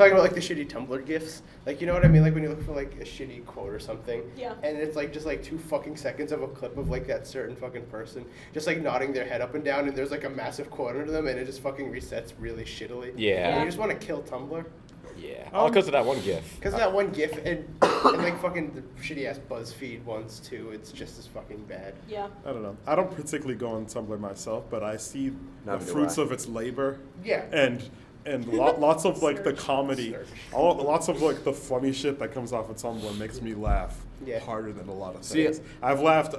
talking about like the shitty Tumblr gifs. Like, you know what I mean? Like when you look for like a shitty quote or something. Yeah. And it's like just like 2 fucking seconds of a clip of like that certain fucking person just like nodding their head up and down, and there's like a massive quote under them, and it just fucking resets really shittily. Yeah. And you just want to kill Tumblr. Yeah. All because of that one GIF. Because of that one GIF and like fucking the shitty ass BuzzFeed ones too. It's just as fucking bad. Yeah. I don't know. I don't particularly go on Tumblr myself, but I see Neither the do fruits I. of its labor. Yeah. And lots of like the Search. comedy, lots of like the funny shit that comes off of Tumblr makes me laugh Yeah. harder than a lot of See, things. I've laughed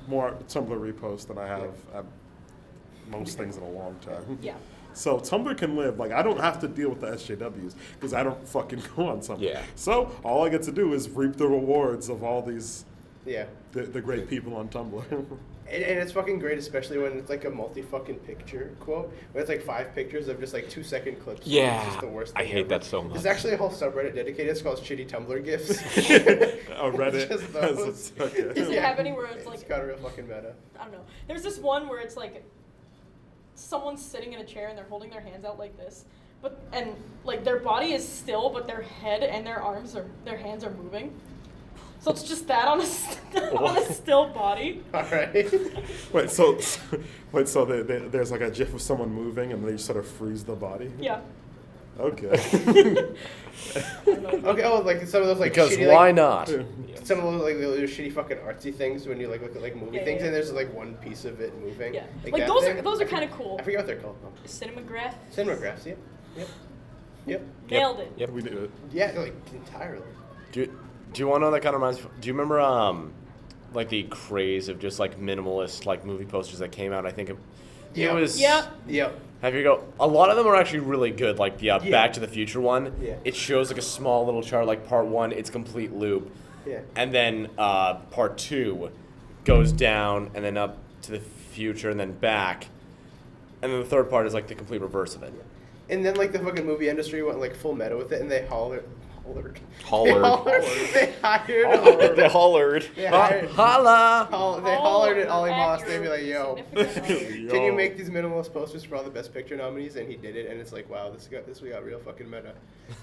more at Tumblr reposts than I have at most things in a long time. Yeah. So Tumblr can live. Like, I don't have to deal with the SJWs because I don't fucking go on Tumblr. Yeah. So all I get to do is reap the rewards of all these Yeah. the great people on Tumblr. And it's fucking great, especially when it's like a multi-fucking picture quote, where it's like 5 pictures of just like 2-second clips. Yeah, It's just the worst I thing hate ever. that so much. There's actually a whole subreddit dedicated. It's called Shitty Tumblr GIFs. Reddit. Just has those. okay. Does it have any where it's like, It's got a real fucking meta. I don't know. There's this one where it's like someone's sitting in a chair and they're holding their hands out like this, and like their body is still, but their head and their hands are moving. So it's just that on a still body. All right. Wait, so there's like a GIF of someone moving, and they just sort of freeze the body. Yeah. Okay. Okay. Oh, like some of those like Because shitty, why like, not? some of those like those shitty fucking artsy things when you like look at like movie Yeah, things yeah. and there's like one piece of it moving. Yeah. Like Like that those thing. are kind of cool. I forget what they're called. Though. Cinemagraph. Cinemagraphs. Yep. Nailed it. Yep. We do it. Yeah. Like entirely. Do you want to know that kind of reminds? Do you remember like the craze of just like minimalist like movie posters that came out? I think it was. Yeah. Yep. Have you go? A lot of them are actually really good. Like the Yeah. Back to the Future one. Yeah. It shows like a small little chart, like part 1, it's complete loop. Yeah. And then part 2 goes down and then up to the future and then back. And then the third part is like the complete reverse of it. And then like the fucking movie industry went like full meta with it, and they hollered. Hollered. They hired. They hollered. They hired. Holla! They hollered at Ollie Moss. They'd be like, "Yo, Significant can you make these minimalist posters for all the Best Picture nominees?" And he did it, and it's like, wow, we got real fucking meta.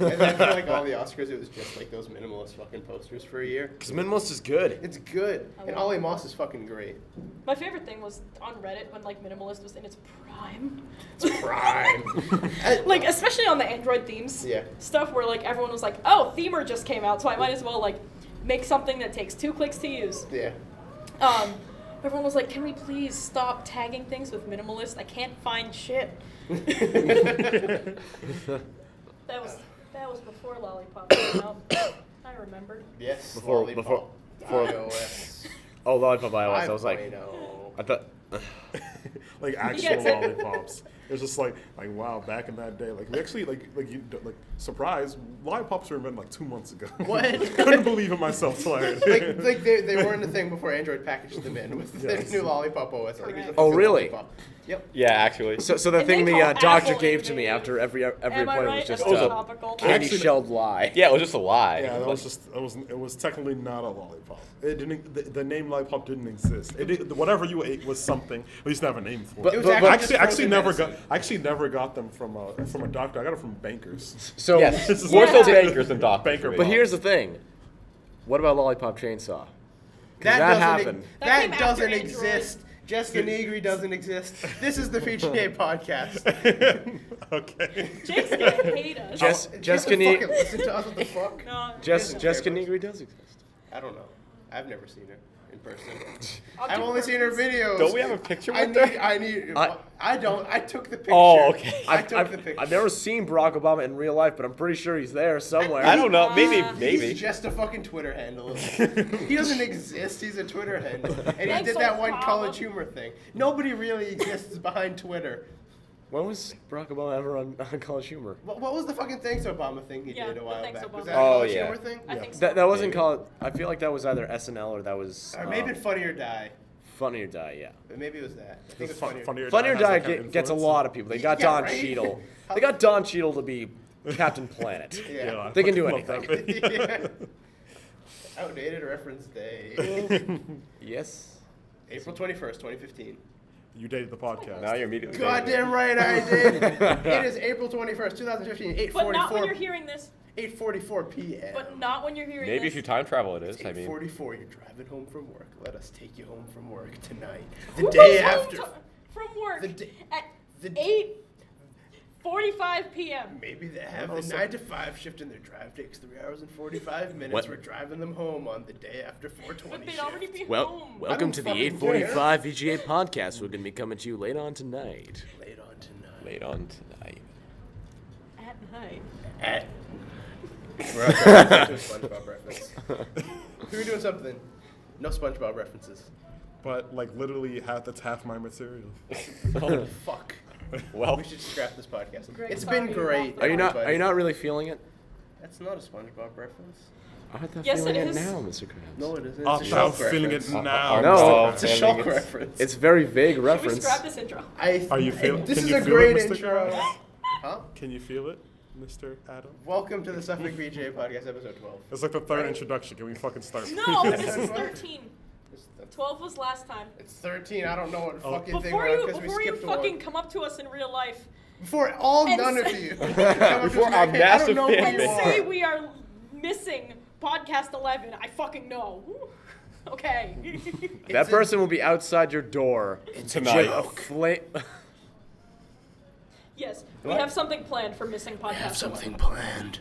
And then for like all the Oscars, it was just like those minimalist fucking posters for a year. Because minimalist is good. It's good, and Ollie Moss is fucking great. My favorite thing was on Reddit when like minimalist was in its prime. Prime. Like especially on the Android themes Yeah. stuff where like everyone was like, oh, Themer just came out, so I might as well like make something that takes 2 clicks to use. Yeah. Everyone was like, can we please stop tagging things with minimalist? I can't find shit. That was before Lollipop came out. I remembered. Yes. Before iOS. Oh, Lollipop iOS. I was like, 5.0. I thought. Like actual gets it. lollipops. It was just like wow, back in that day, like we actually like surprise, lollipops were invented like 2 months ago. What? Couldn't believe it myself till I heard it. like they weren't a thing before Android packaged them in with Yes. the new Lollipop OS. I think it was a Oh, fucking really? Lollipop. Yep. Yeah, actually. So the And thing they the call doctor Apple gave to me innovative. after every Am I appointment right? was just That's a topical. candy Actually- shelled lie. Yeah, it was just a lie. Yeah, that was just it was technically not a lollipop. It didn't. The name lollipop didn't exist. Whatever you ate was something. We used to have a name for it. It was I actually actually just frozen never medicine. got. I actually never got them from a doctor. I got it from bankers. So, Yes, This is more Yeah. so bankers than doctors. Banker but here's the thing. What about Lollipop Chainsaw? That that doesn't happened. That came That after doesn't Android. exist. Jessica Negri doesn't exist. This is the VGA podcast. Okay. Jake's gonna hate us. Jessica Fucking Negri. listen to us. What the fuck? No, Jessica Negri does exist. I don't know. I've never seen her in person. I'll I've do only seen her purpose. videos. Don't we have a picture I with her? need. I don't. I took the picture. Oh, okay. I took the picture. I've never seen Barack Obama in real life, but I'm pretty sure he's there somewhere. I don't know. Maybe. He's just a fucking Twitter handle. He doesn't exist. He's a Twitter handle. And he Thanks, did that one Obama. college humor thing. Nobody really exists behind Twitter. When was Barack Obama ever on College Humor? What was the fucking Thanks Obama thing he Yeah, did a the while Thanks back? Obama. Was that a Oh, college yeah. humor thing? I think so. That wasn't called. I feel like that was either SNL or that was Or maybe Funny or Die. Funny or Die. Yeah. But maybe it was that. I think it was Funny Funny or Die. Funny or has Die that kind of gets a influence. lot of people. They got Yeah, Don right? Cheadle. They got Don Cheadle to be Captain Planet. Yeah. I They can do fucking love that anything. bit. Yeah. Outdated reference day. Yes. April 21st, 2015. You dated the podcast. Now you're immediately. Goddamn right I did. It is April 21st, 2015, But not when 8:44. you're hearing this. 8:44 p.m. But not when you're hearing Maybe this. if you time travel, it is. It's I mean, 8:44. You're driving home from work. Let us take you home from work tonight. Who The goes day home after. from work The day- at the- 8:45 p.m. Maybe they have the 9 to 5 shift and their drive takes 3 hours and 45 minutes. What? We're driving them home on the day after 4:20 But they'd shift. already be Well, home. welcome don't to the fucking 8:45 VGA podcast. We're going to be coming to you late on tonight. Late on tonight. late on tonight. At night. At. We're out there to a SpongeBob reference. We were doing something. No SpongeBob references. But like literally that's half my material. Oh, fuck. Well, We should scrap this podcast. Greg, It's sorry, been great. you're off Are you not really feeling it? That's not a SpongeBob reference. I'm not Yes, feeling it it is. now, Mr. Krabs. No, it isn't. Oh, It's a I'm Shulk feeling reference. it now. No. It's a feeling Shulk it's- reference. It's very vague Should we reference. scrap this intro? Are you feeling? This can is you a feel great it, Mr. intro. Krabs? Huh? Can you feel it, Mr. Adam? Welcome to the Suffolk VGA podcast, episode 12. It's like the third introduction. Can we fucking start? No, this is 13. It's 12 was last time. It's 13. I don't know what Oh. fucking thing Before we're on you, because we before you skipped fucking one. come up to us in real life Before and none of say- you. Before our I massive don't know who fan and you base. say are. we are missing podcast 11, I fucking know. Okay. That It's a- person will be outside your door. tonight. Yes, we have something planned for missing podcast 11. planned.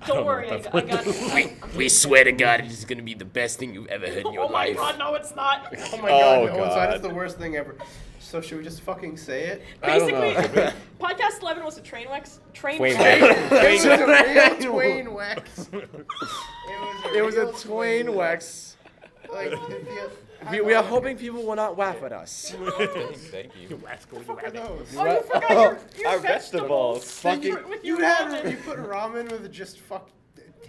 Don't worry, I got We swear to God, it is going to be the best thing you've ever heard in your Oh my life. god, no, it's not. Oh my god, Oh, no, it's not. It's God. the worst thing ever. So should we just fucking say it? I don't Basically, know. podcast 11 was a train wreck. Twain It was a real Twain wax. It was a real Twain wax. Like, We are hoping people will not laugh at us. Thank you. Fuck are those? Oh, you forgot your Our vegetables. vegetables. Fucking- With You your had ramen. you put ramen with just fuck.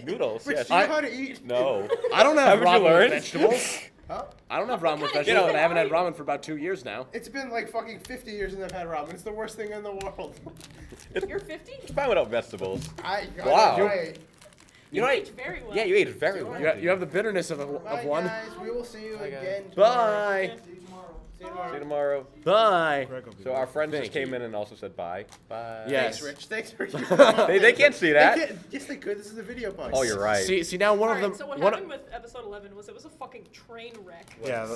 Noodles, Rich, yes. do you know how to eat? No. I don't have Haven't you ramen with learned? vegetables. Huh? I don't have ramen with kind of vegetables, eat but I haven't had it? ramen for about 2 years now. It's been like fucking 50 years since I've had ramen. It's the worst thing in the world. You're 50? It's fine without vegetables. I got Wow. it right. You know, ate very well. Yeah, you ate it very well. You have the bitterness of Bye, one. guys. We will see you Bye, guys. again Bye. tomorrow. See you tomorrow. See you See you tomorrow. tomorrow. Bye. Greg will be So back. our friend Thank just came you. in and also said bye. Bye. Yes. Thanks, Rich. Thanks for They can't see that. Yes, they could. This is a video podcast. Oh, you're right. See now one of Alright, them. so what one happened with episode 11 was it was a fucking train wreck. Yeah,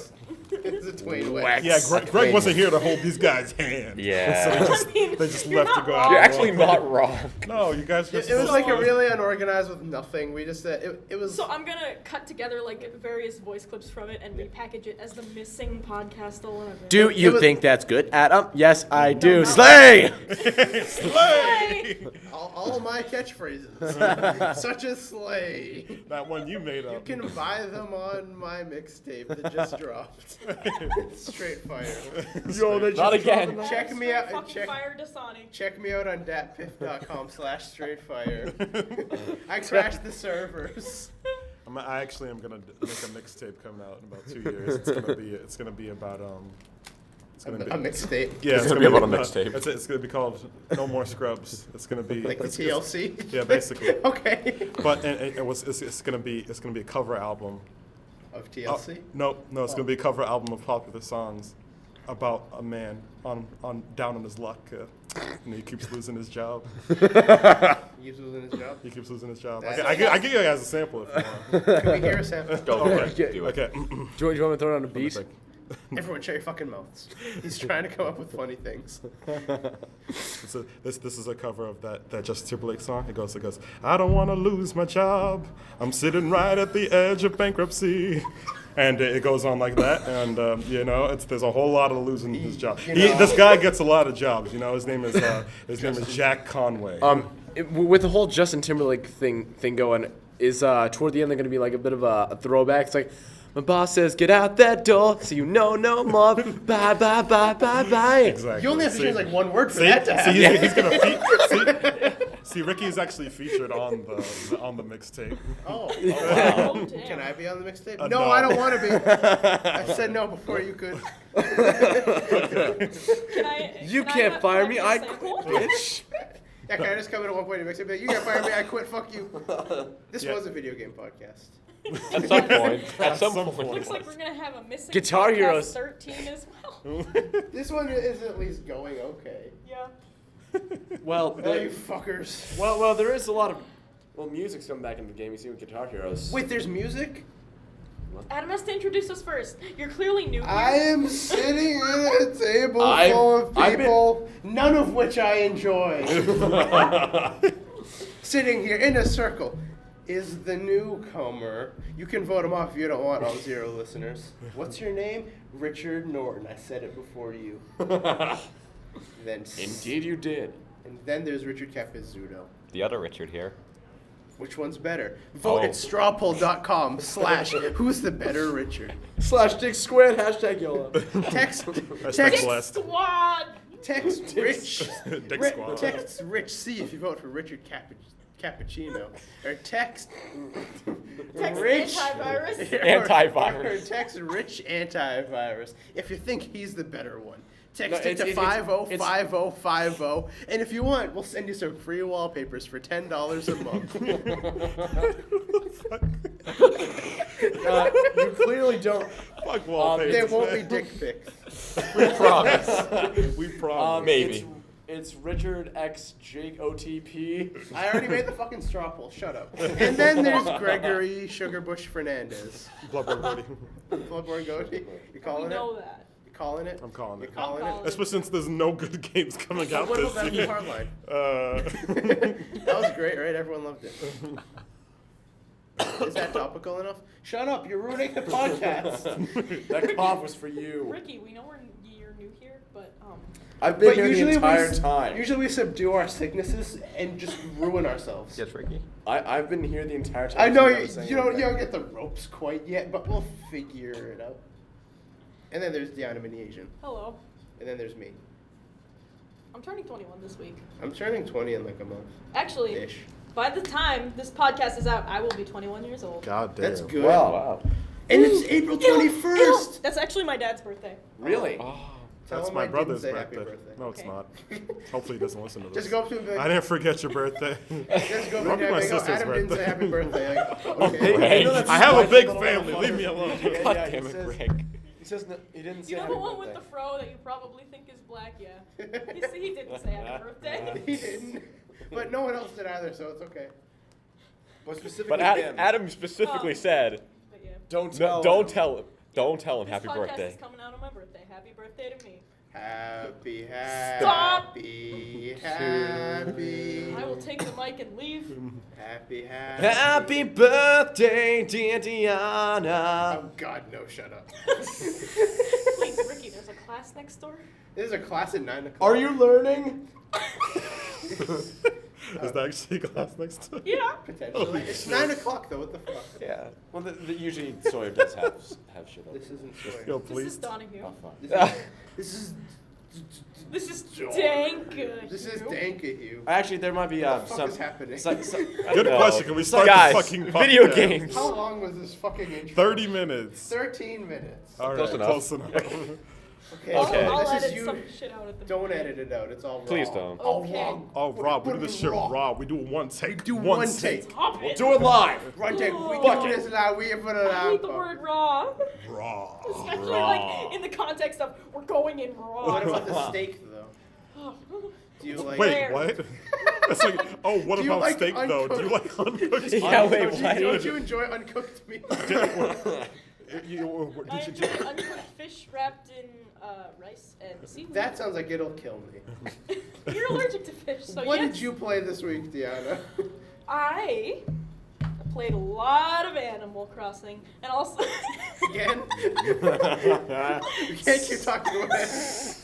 It's a Twain wax. Wax. yeah. Greg wasn't here to hold these guys' hand. Yeah. So they just, I mean, they just you're left to not go wrong. out. You're actually not wrong. No, you guys just. It was like a really unorganized with nothing. We just it was. So I'm gonna cut together like various voice clips from it and repackage it as the missing podcast 11. Do It you was- think that's good, Adam? Yes, I do. no. Slay! Slay! all my catchphrases, such as slay. That one you made You up. can buy them on my mixtape that just dropped. Straight fire. Yo, they Not again. Check me out. Fucking fire Dasani. Check me out on datpiff.com/straightfire. I crashed the servers. I actually am gonna make a mixtape coming out in about 2 years. It's gonna be about It's gonna be A mixtape. Yeah, It's gonna be about a mixtape. It's gonna be called No More Scrubs. It's gonna be Like the it's- TLC. Yeah, basically. Okay. But it's gonna be a cover album. Of TLC. No, it's gonna be a cover album of popular songs about a man on down on his luck, and he keeps losing his job. He's losing his job. He keeps losing his job. That's- I give you guys a sample if you want. Can we hear a sample? Go for it. Do it. Okay. Do you want me to throw it on a beat? Everyone shut your fucking mouths. He's trying to come up with funny things. This is a cover of that Justin Timberlake song. It goes, I don't want to lose my job. I'm sitting right at the edge of bankruptcy. And it goes on like that, and there's a whole lot of losing his job. This guy gets a lot of jobs. His name is Jack Conway. With the whole Justin Timberlake thing going, is toward the end they're gonna be like a bit of a throwback. It's like, my boss says get out that door, so you know no more. Bye bye bye bye bye. Exactly. You only have to change like one word for See, that to happen. he's gonna see. Ricky is actually featured on the mixtape. Oh, Oh, wow. damn. Can I be on the mixtape? No. No, I don't want to be. I said no before you could. You can't fire me, I quit, quit. bitch. Yeah, can I just come in at one point and mix it? But you can't fire me, I quit, fuck you. This was a video game podcast. At some point. At some point. Looks like we're gonna have a missing Guitar podcast Heroes. 13 as well. This one is at least going okay. Yeah. Well, Oh, you fuckers. well, there is a lot of music's coming back into the game. You see with Guitar Heroes. Wait, there's music? Adam has to introduce us first. You're clearly new here. I am sitting at a table I've- full of I've been- people, none of which I enjoy. Sitting here in a circle is the newcomer. You can vote him off if you don't want all 0 listeners. What's your name? Richard Norton. I said it before you. Then Indeed, you did. And then there's Richard Capizzuto. The other Richard here. Which one's better? Vote at strawpoll.com/who's the better Richard. /Dick Squid #YOLO. Text Hashtag blessed. Squad. Text Rich. Dick Squad. Text Rich C if you vote for Richard Cappuccino. Or text Rich antivirus. Antivirus. Or text Rich Antivirus if you think he's the better one. Text No, it to it's- 505050, and if you want, we'll send you some free wallpapers for $10 a month. You clearly don't. Fuck wallpaper. There won't be dick pics. We promise. We promise. Maybe. It's Richard X Jake OTP. I already made the fucking straw poll. Shut up. And then there's Gregory Sugarbush Fernandez. Bloodborne Goatee. Bloodborne Goatee. You We calling it? know that. You calling it? I'm calling You it. calling calling it? Especially since there's no good games coming out What this about year. Battlefield Hardline? Uh, That was great, right? Everyone loved it. Is that topical enough? Shut up! You're ruining the podcast. That cough was for you. Ricky, we know you're new here, but I've been But here the usually entire time. Usually we subdue our sicknesses and just ruin ourselves. Yes, Ricky. I've been here the entire time. I know so you, never saying you don't anything. get the ropes quite yet, but we'll figure it out. And then there's Deanna Mini Asian. hello. And then there's me. I'm turning 21 this week. I'm turning 20 in like a month. Actually, Ish. by the time this podcast is out, I will be 21 years old. God damn. That's good. Wow. And it's April 21st! That's actually my dad's birthday. Really? Oh. Tell That's him my I didn't brother's say birthday. happy birthday. No, it's Okay. not. Hopefully he doesn't listen to this. Just go up to him and be I like, didn't forget your birthday. just go up Probably to him my and go, sister's Adam didn't say birthday. happy birthday. Like, oh, Hey, okay. Greg. you know that's I have a nice big little family. motherfucker. Leave me alone. Yeah, God yeah, damn he it, says- Greg. He says he didn't say You know happy the one with birthday. the fro that you probably think is black? Yeah. He didn't say happy birthday. He didn't. But no one else did either, so it's okay. But specifically But him. Adam specifically Oh. said, But yeah. Don't no, tell. don't him. tell him. Don't tell him This happy podcast birthday. is coming out on my birthday. Happy birthday to me. Happy, Stop. happy, happy. I will take the mic and leave. Happy, happy. Happy birthday, dear Deanna. Oh God, no! Shut up. Please, Ricky, there's a class next door. This is a class at 9 o'clock. Are you learning? Is that actually class next time? Yeah. Potentially. It's 9 o'clock though. What the fuck? Yeah. Well, usually Sawyer does have shit on. This isn't Sawyer. Yo, This please. is Donahue. Oh, fuck. This is. This is dank. This is Dankahue. Actually, there might be What the fuck some. is happening? Good No. question. Can we start Guys, the fucking video podcast? games. How long was this fucking intro? 30 minutes. 13 minutes. All right, Close enough. close enough. Okay. Okay. I'll This is edit you. some shit out at the Don't beginning. edit it out. It's all raw. Please don't. All Okay. raw. Oh, Rob, we do Put this it shit raw. raw. We do it one take. Do one take. Stop it. Do it live. One take. We Fuck do it. this now. We put it I out. hate the word raw. Raw. Especially Raw. like in the context of we're going in raw. What about the steak though? Do you like? Wait, Rare. what? It's like, oh, what Do you about like steak though? Do you like uncooked? Yeah, wait, Don't what? don't you enjoy uncooked meat? I enjoy uncooked fish wrapped in rice and seaweed. That sounds like it'll kill me. You're allergic to fish, so What yes. did you play this week, Deanna? I played a lot of Animal Crossing, and also Again? You can't keep talking about it.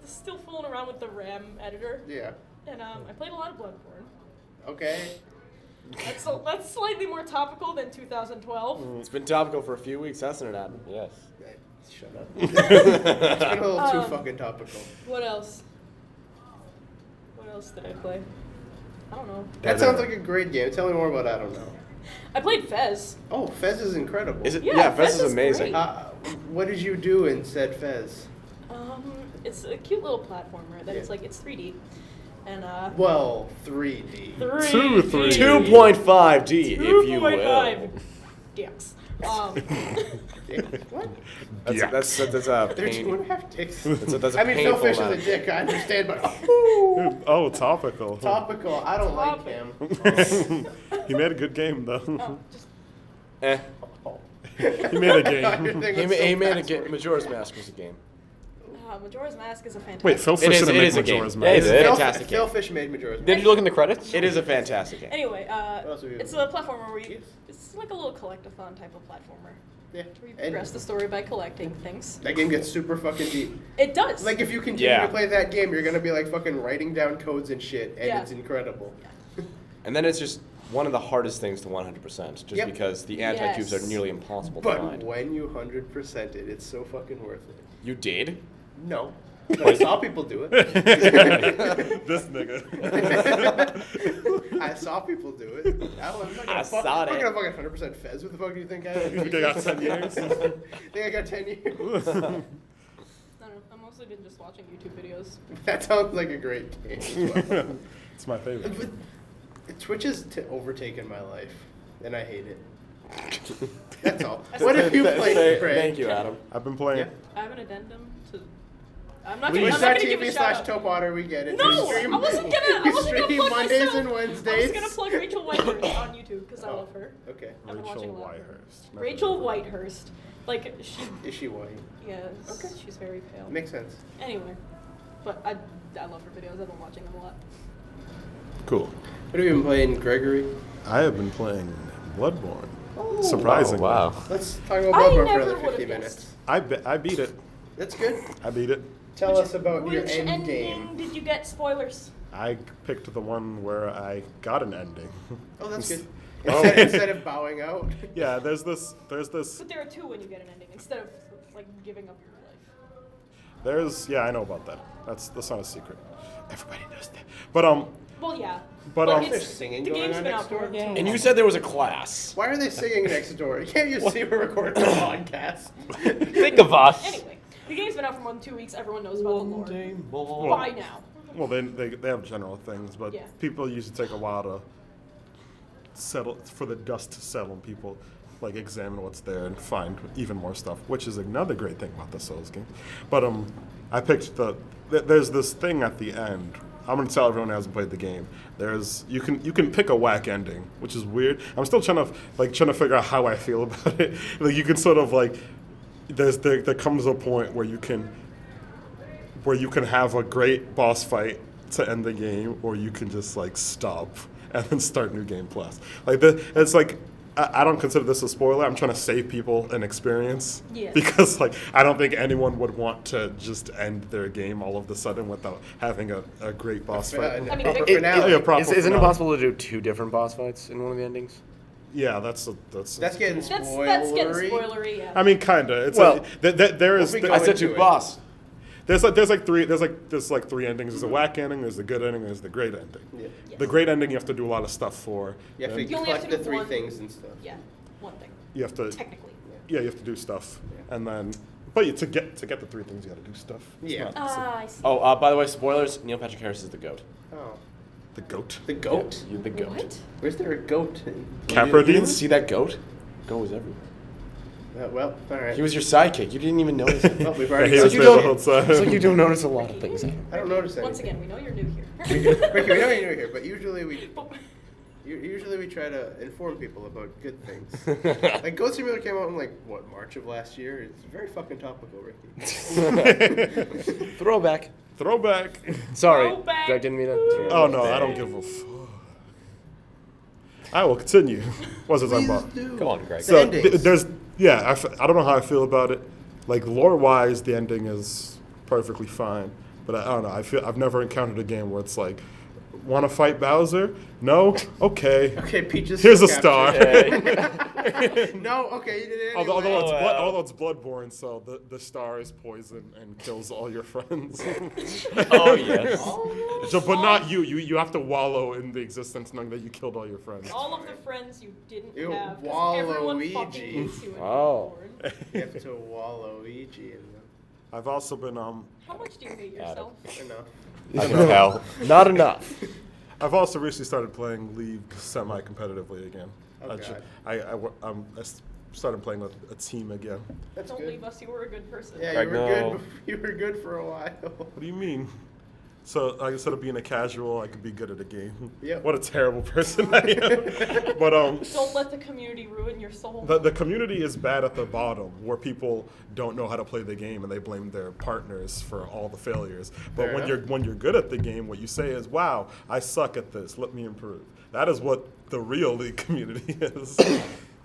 Still fooling around with the RAM editor, Yeah. and I played a lot of Bloodborne. Okay. That's slightly more topical than 2012. It's been topical for a few weeks, hasn't it, Adam? Yes. Shut up. It's been a little too Um, fucking topical. What else? What else did I play? I don't know. That sounds like a great game. Tell me more about I don't know. I played Fez. Oh, Fez is incredible. Is it? Yeah, Yeah, Fez Fez is is amazing. great. What did you do in said Fez? It's a cute little platformer that Yeah. it's 3D. And Well, 3D. 3D. 2.5D, if you will. 2.5 dicks. Yeah, what? That's a They're pain. 2.5 dicks. That's a I mean, Phil painful Fish is a amount. dick, I understand, but Oh, topical. topical, I don't like him. He made a good game though. Oh, just Eh. He made a game. He made a game. Majora's Mask was a game. Majora's Mask is a fantastic. Wait, Phil It Fish is- didn't it make is a game. Majora's Yeah, Mask. it is. Phil- Fantastic Phil game. Fish made Majora's Did Mask. you look in the credits? It is a fantastic game. Anyway, else have you it's done? a platformer where you, Yes. it's like a little collectathon type of platformer. Yeah. Where you And progress the story by collecting things. that game gets super fucking deep. It does. Like, if you continue Yeah. to play that game, you're gonna be like fucking writing down codes and shit, and Yeah. it's incredible. And then it's just one of the hardest things to 100%, just Yep. because the anti-cubes Yes. are nearly impossible to But find. when you 100% it, it's so fucking worth it. You did? No. But I saw people do it. This nigga. I saw people do it. I'm not gonna I saw I'm it. gonna fucking 100% Fez. What the fuck do you think I am? You think I got 10 years? Think I got 10 years? I don't know. I've mostly been just watching YouTube videos. That sounds like a great game as well. It's my favorite. But Twitch has overtaken my life, and I hate it. That's all. I What still- if you played Craig? Thank you, Adam. I've been playing. Yeah. I have an addendum to. I'm not gonna give a Twitch.tv/Top shout out. Otter, we get it. No, You stream, I wasn't gonna. I you wasn't gonna stream plug Mondays myself. and I Wednesdays. was gonna plug Rachel Whitehurst on YouTube because I Oh, love her. Okay. I've been watching a Rachel lot of her. Whitehurst. Never Rachel heard of her. Whitehurst, like she. Is she white? Yes. Okay. She's very pale. Makes sense. Anyway, but I love her videos. I've been watching them a lot. Cool. What have you been playing, Gregory? I have been playing Bloodborne. Surprisingly. Oh, wow. Let's talk about I Bloodborne for never another would've 50 guessed. minutes. I beat it. That's good. I beat it. Tell us about your Which end ending game. did you get? Spoilers. I picked the one where I got an ending. Oh, that's good. Oh. Instead of bowing out. Yeah, there's this, But there are two when you get an ending instead of like giving up your life. yeah, I know about that. That's not a secret. Everybody knows that. But, Well, yeah. But, Look, um, it's, There's singing the going game's on been next out for door. 2 And you months. said there was a class. Why are they singing next door? Can't you see we're recording a podcast? Think of us. Anyway, the game's been out for more than 2 weeks. Everyone knows about the lore. By now. well, they have general things, but Yeah. people usually take a while to settle, for the dust to settle, and people like examine what's there and find even more stuff, which is another great thing about the Souls game. But I picked there's this thing at the end. I'm gonna tell everyone who hasn't played the game. You can pick a whack ending, which is weird. I'm still trying to figure out how I feel about it. Like you can sort of like there comes a point where you can have a great boss fight to end the game, or you can just like stop and then start new game plus. Like it's like I don't consider this a spoiler. I'm trying to save people an experience. Yes. Because like I don't think anyone would want to just end their game all of a sudden without having a great boss fight. I mean, proper Vic- finale. Yeah, proper Isn't it finale. possible to do 2 different boss fights in one of the endings? Yeah, that's That's getting That's getting spoilery. spoilery. Yeah. I mean, kinda. It's Well, there is. we go I said into 2 it. boss. There's like 3 endings. There's a whack ending, there's the good ending, there's the great ending. Yeah. Yes. The great ending you have to do a lot of stuff for. You have to and You only have collect to the do 3 one. things and stuff. Yeah. One thing. you have to Technically. you have to do stuff. Yeah. And then to get the 3 things you got to do stuff. It's Yeah. not- I see. Oh, by the way, spoilers. Neil Patrick Harris is the goat. Oh. the goat. The goat? You're the goat. What? Where's there a goat in? You Capradine? didn't see that goat? Goat was everywhere. Well, alright. He was your sidekick. You didn't even notice it. Well, we've Yeah, already he got was you there the don't- whole time. It's like you don't notice a lot of things. I don't notice anything. Once again, we know you're new here. Ricky, we know you're new here, but usually we But- usually we try to inform people about good things. Like Goat Simulator came out in like what, March of last year. It's very fucking topical, Ricky. Throwback. Throwback. Sorry, Throwback. Greg didn't mean to. Oh no, I don't give a fuck. I will continue. What's it talking about? Come on, Greg. The So endings. I don't know how I feel about it. Like lore-wise, the ending is perfectly fine, but I don't know. I've never encountered a game where it's like, want to fight Bowser? No? Okay. Okay, Peach is Here's a still star. captured. No, okay, you did it anyway. Although it's Bloodborne, so the star is poison and kills all your friends. Oh, yes. So, but not you. You have to wallow in the existence knowing that you killed all your friends. All of the friends you didn't You have. 'Cause everyone Waluigi. fucking hates you in Oh. Bloodborne. You have to wallow Ouija in them. I've also been How much do you hate yourself? Enough. I can tell. Not enough. I've also recently started playing League semi-competitively again. Oh, God. I started playing with a team again. That's Don't good. leave us. You were a good person. Yeah, Greg, you were no. good. You were good for a while. What do you mean? So like, instead of being a casual, I could be good at a game. Yep. What a terrible person I am. But Don't let the community ruin your soul. the community is bad at the bottom, where people don't know how to play the game and they blame their partners for all the failures. But Fair enough. when you're good at the game, what you say is, "Wow, I suck at this. Let me improve." That is what the real League community is.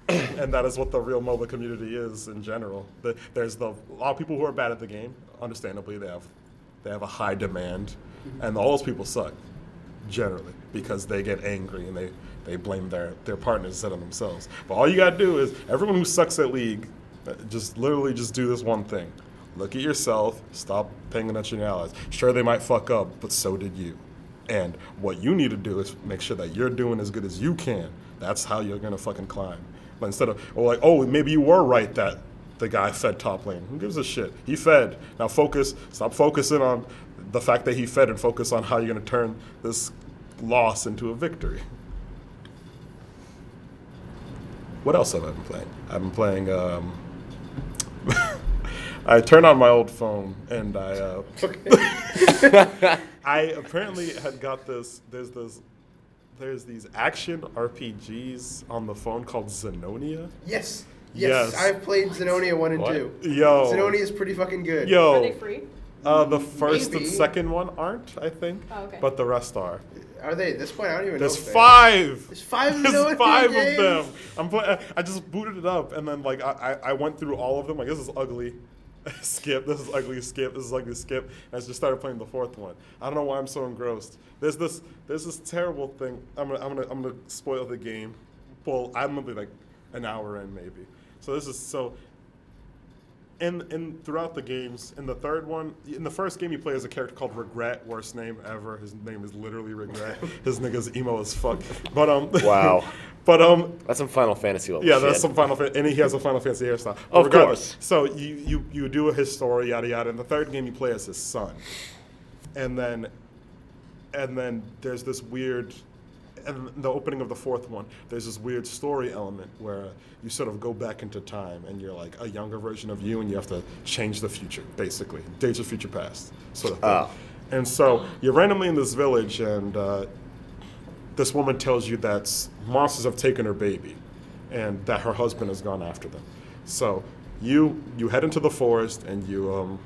And that is what the real MOBA community is in general. There's a lot of people who are bad at the game. Understandably, they have a high demand, and all those people suck generally because they get angry and they blame their partners instead of themselves. But all you gotta do is everyone who sucks at League, just literally just do this one thing: look at yourself, stop paying attention to your allies. Sure, they might fuck up, but so did you. And what you need to do is make sure that you're doing as good as you can. That's how you're gonna fucking climb. But instead of, or like, oh, maybe you were right that the guy fed top lane. Who gives a shit? He fed. Now stop focusing on the fact that he fed and focus on how you're gonna turn this loss into a victory. What else have I been playing? I've been playing, I turned on my old phone and I apparently had got this, there's these action RPGs on the phone called Zenonia. Yes. Yes. I've played Zenonia 1 and What? 2. Yo. Zenonia is pretty fucking good. Yo. Are they free? The first Maybe. and second one aren't, I think. Oh, okay. But the rest are. Are they? At this point, I don't even There's know. if they are. 5! There's 5 There's Zenonia 5 games? of them. I just booted it up and then like I went through all of them. Like, this is ugly. Skip. This is ugly. Skip. This is ugly. Skip. And I just started playing the 4th one. I don't know why I'm so engrossed. There's this terrible thing. I'm gonna spoil the game. Well, I'm gonna be like an hour in maybe. So this is so. In throughout the games, in the first game you play as a character called Regret, worst name ever. His name is literally Regret. His nigga's emo as fuck. But Wow. But That's some Final Fantasy level yeah, shit. that's some Final Fantasy, and he has a Final Fantasy hairstyle. Of Regardless, course. So you do his story, yada yada. In the 3rd game, you play as his son, and then there's this weird. And the opening of the 4th one, there's this weird story element where you sort of go back into time and you're like a younger version of you and you have to change the future, basically. Days of future past, sort of thing. Oh. And so you're randomly in this village and this woman tells you that monsters have taken her baby and that her husband has gone after them. So you head into the forest and you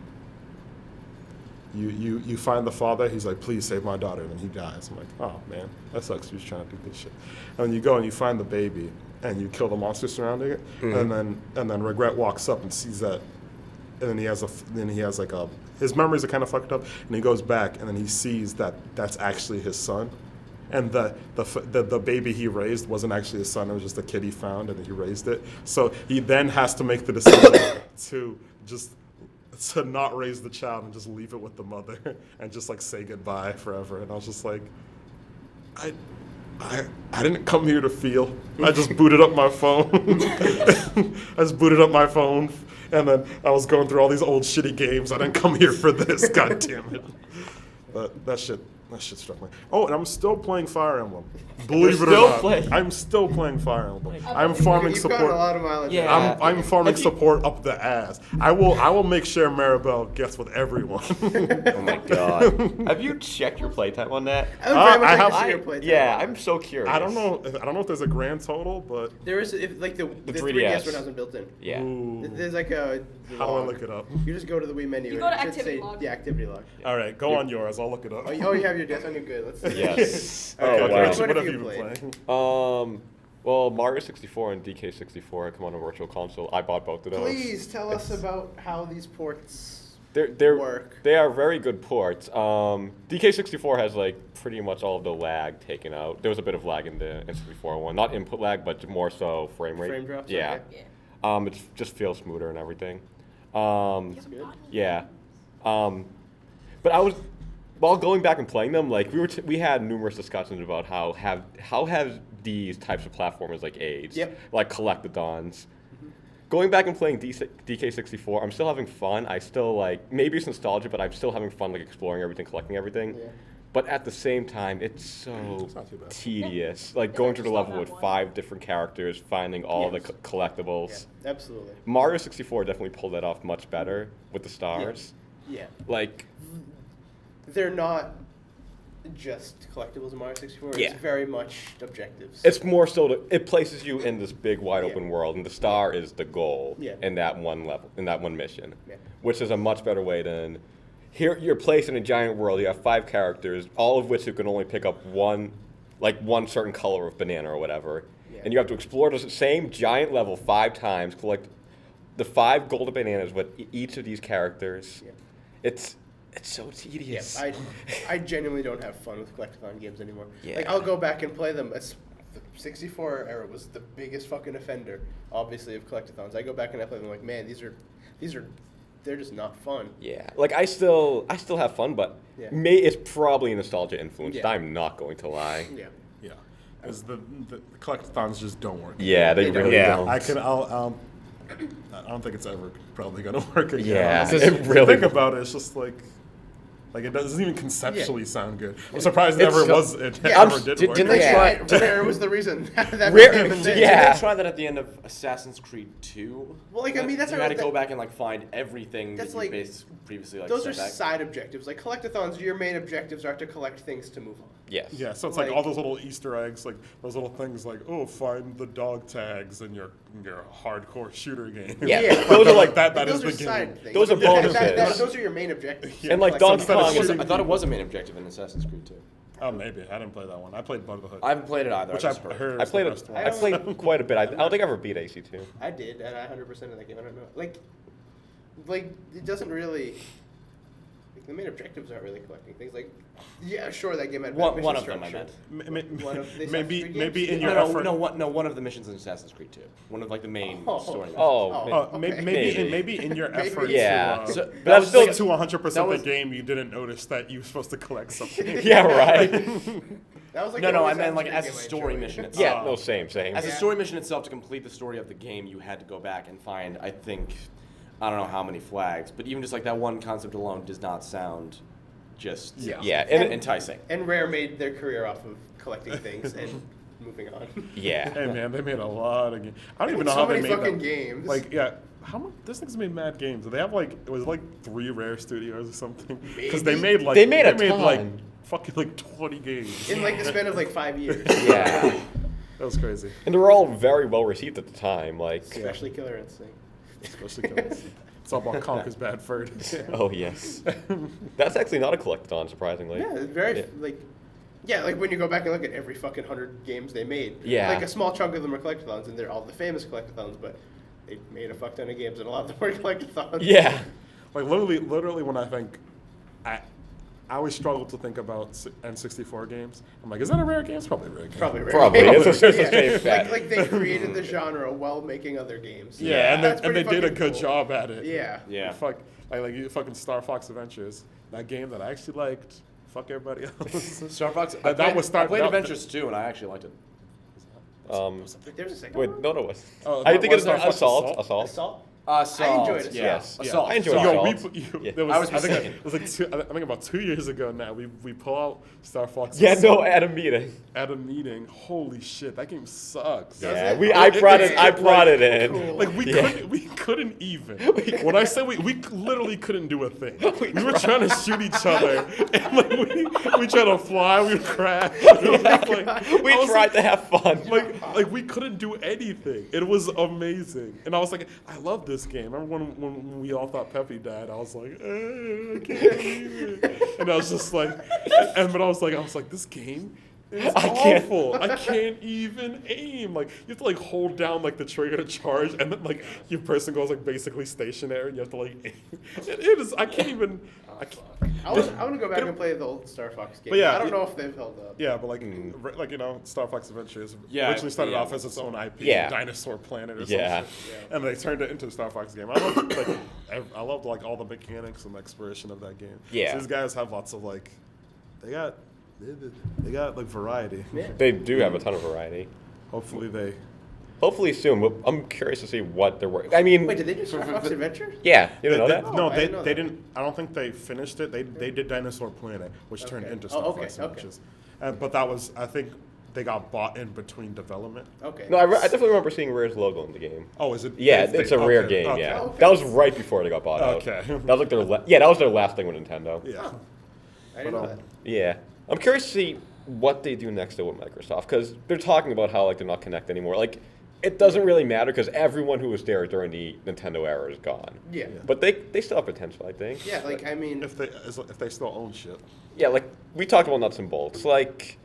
find the father. He's like, please save my daughter, and then he dies. I'm like, oh man, that sucks. He was trying to do good shit. And you go and you find the baby, and you kill the monster surrounding it, and then Regret walks up and sees that, and then he has like his memories are kind of fucked up, and he goes back and then he sees that that's actually his son, and the baby he raised wasn't actually his son. It was just a kid he found, and he raised it. So he then has to make the decision to not raise the child and just leave it with the mother and just like say goodbye forever. And I was just like, I didn't come here to feel. I just booted up my phone. And then I was going through all these old shitty games. I didn't come here for this. God damn it. But that shit struck me. Oh, and I'm still playing Fire Emblem. Believe it or still not, playing? I'm still playing Fire Emblem. I'm You've farming You've support. gotten a lot of mileage. Yeah. I'm farming Have you- support up the ass. I will make sure Maribel gets with everyone. Oh my god. Have you checked your playtime on that? I would very much I like to have- see your playtime. Yeah, I'm so curious. I don't know if there's a grand total, but There is, like the 3DS 3DS one hasn't built in. Yeah. ooh, There's like a. how do I log. look it up? You just go to the Wii menu. You and go to it should activity say log. the activity log. All right, go on yours. I'll look it up. Oh, you have your DS on your good. Let's see. Yes. All right, Oh, okay, wow. which one What have have you you been played? playing? Well, Mario 64 and DK 64 come on a virtual console. I bought both of those. Please tell us about how these ports They're work. They are very good ports. DK 64 has like pretty much all of the lag taken out. There was a bit of lag in the N64 one, not input lag, but more so frame rate. Frame drops? Yeah. Okay. Yeah. It just feels smoother and everything. That's good. Yeah. But I was, while going back and playing them, like we had numerous discussions about how have these types of platformers like aged, Yep. like Collectodons. Going back and playing DK64, I'm still having fun. I still like, maybe it's nostalgia, but I'm still having fun like exploring everything, collecting everything. Yeah. But at the same time, it's so not too bad. tedious. Like Yeah, going through the just on level with that one. 5 different characters, finding all Yes. the collectibles. Yeah, absolutely. Mario 64 definitely pulled that off much better with the stars. Yeah. Like, They're not just collectibles in Mario 64. Yeah. It's very much objectives. it's more so it places you in this big wide Yeah. open world, and the star is the goal Yeah. in that one level, in that one mission, Yeah. which is a much better way than here. You're placed in a giant world. You have 5 characters, all of which you can only pick up one certain color of banana or whatever, Yeah. and you have to explore the same giant level 5 times, collect the 5 golden bananas with each of these characters. Yeah. It's so tedious. Yeah, I genuinely don't have fun with collectathon games anymore. Yeah. Like, I'll go back and play them. The 64 era was the biggest fucking offender, obviously, of collectathons. I go back and I play them like, man, these are, they're just not fun. Yeah, like I still have fun, but Yeah. it's probably nostalgia influenced. Yeah. I'm not going to lie. Yeah. Yeah, because the collectathons just don't work. Yeah, they They don't. really Yeah. don't. I don't think it's ever probably gonna work again. Yeah, Honestly. it If you really think about it, it's just like it doesn't even conceptually sound good. I'm surprised it It's ever so- was. It Yeah, ever did work. didn't they Yeah, try- and Rare was the reason that Rare- became a thing. Did Yeah. they try that at the end of Assassin's Creed 2? Well, like, I mean, that's you a- had to that- go back and like find everything That's that like- you previously like Those are set back. side objectives. Like, collectathons, your main objectives are to collect things to move on. Yes. Yeah, so it's Like- like all those little Easter eggs, like those little things, like find the dog tags in your hardcore shooter game. Yeah. Yeah. Those are like that But is those the are game. side things. Those are bonuses. Those are your main objectives. And like Collect Donkey stuff. Kong is shooting- I thought it was a main objective in Assassin's Creed 2. Oh, maybe I didn't play that one. I played Brotherhood, I haven't played it either. which I I've just heard. heard. I is the played best it. one. I played quite a bit. I don't think I ever beat AC2. I did, and I 100% of that game. I don't know. Like, it doesn't really. Like, the main objectives aren't really collecting things. Like, yeah, sure, that game had One mission of them, I structure. One One of the maybe Assassin's Creed maybe games? in your No, effort. one of the missions in Assassin's Creed 2. One of like the main Oh. story missions. Oh, Oh, Maybe, okay. maybe in your Maybe. effort Yeah. to, So- but that I'm still was- to 100% that the was- game, you didn't notice that you were supposed to collect something. yeah, right. That was like No, the no, only I meant like Assassin's as a Creed game I story enjoyed. mission itself. Yeah, no, same. As a Yeah. story mission itself, to complete the story of the game, you had to go back and find, I think, I don't know how many flags, but even just like that one concept alone does not sound just Yeah, and enticing. And Rare made their career off of collecting things and moving on. yeah. Hey man, they made a lot of games. I don't even know So how they many made fucking them. games. Like, yeah, how much? This thing's made mad games. They have like it was like 3 Rare studios or something. Because they Maybe. made like They made a like ton. fucking like 20 games. In like the span of like 5 years. Yeah. That was crazy. And they were all very well received at the time. Like, Especially Killer Instinct. Especially because it's all about Conker's Bad Fur. oh yes, that's actually not a collectathon, surprisingly. Yeah, it's very Yeah. like when you go back and look at every fucking 100 games they made. Yeah. Like a small chunk of them are collectathons, and they're all the famous collectathons, but they made a fuck ton of games, and a lot of them were collectathons. Yeah. Like literally when I think, I always struggle to think about N64 games. I'm like, is that a Rare game? It's probably a Rare game. Probably Rare. Probably. It's a safe Yeah. bet. Like they created the genre while making other games. Yeah, and That's they pretty did a fucking good cool. job at it. Yeah. Yeah. Fuck, like you fucking Star Fox Adventures, that game that I actually liked. Fuck everybody else. Star Fox. That I played Adventures 2 and I actually liked it. There's a second Wait, one? no, there was. Oh, I that think was it's Star Fox Assault. Assault? Assault. Assault. I enjoyed it. Yes. Assault. I enjoyed Assault. Yo, Assault. Yeah. there was, I was I think mistaken. it was like I think about 2 years ago now. We pull out Star Fox. Yeah, no, Assault at a meeting. at a meeting. Holy shit, that game sucks. Yeah, it? I brought It's it. I brought it in. cool. Like we couldn't even. When I say we literally couldn't do a thing. We were trying to shoot each other, and like we tried to fly, we would crash. We tried to have fun. Like we couldn't do anything. It was amazing, and I was like, I love this game. I remember when we all thought Peppy died, I was like, I can't believe it. And I was just like, but I was like, this game is can't- awful. I can't even aim. Like you have to like hold down like the trigger to charge, and then like your person goes like basically stationary, and you have to like aim. It is. I can't even. I can't, I want to go back and play the old Star Fox game. But yeah, I don't know if they've held up. yeah, but like you know, Star Fox Adventures Yeah, originally started yeah. off as its own IP, Yeah. Dinosaur Planet or Yeah. something, and they turned it into a Star Fox game. I loved like all the mechanics and the exploration of that game. Yeah. So these guys have lots of like, they got like variety. Yeah. They do have a ton of variety. Hopefully they Hopefully soon. But I'm curious to see what they're working. I mean, Wait, did they do Star Fox Adventure? yeah, you didn't know that? No, I they didn't know that. didn't. I don't think they finished it. They did Dinosaur Planet, which turned Okay. into Oh, Star okay, Fox okay. Adventures. But that was, I think, they got bought in between development. Okay. No, I definitely remember seeing Rare's logo in the game. Oh, is it? Yeah, they- it's a rare okay, game. okay. Yeah, Okay. that was right before they got bought out. Okay. That was like their that was their last thing with Nintendo. Yeah. I didn't know that. Yeah, I'm curious to see what they do next though with Microsoft because they're talking about how like they're not connected anymore. Like, it doesn't really matter because everyone who was there during the Nintendo era is gone. Yeah. But they still have potential, I think. Yeah, like, I mean, If they still own shit. Yeah, like we talked about nuts and bolts. Like,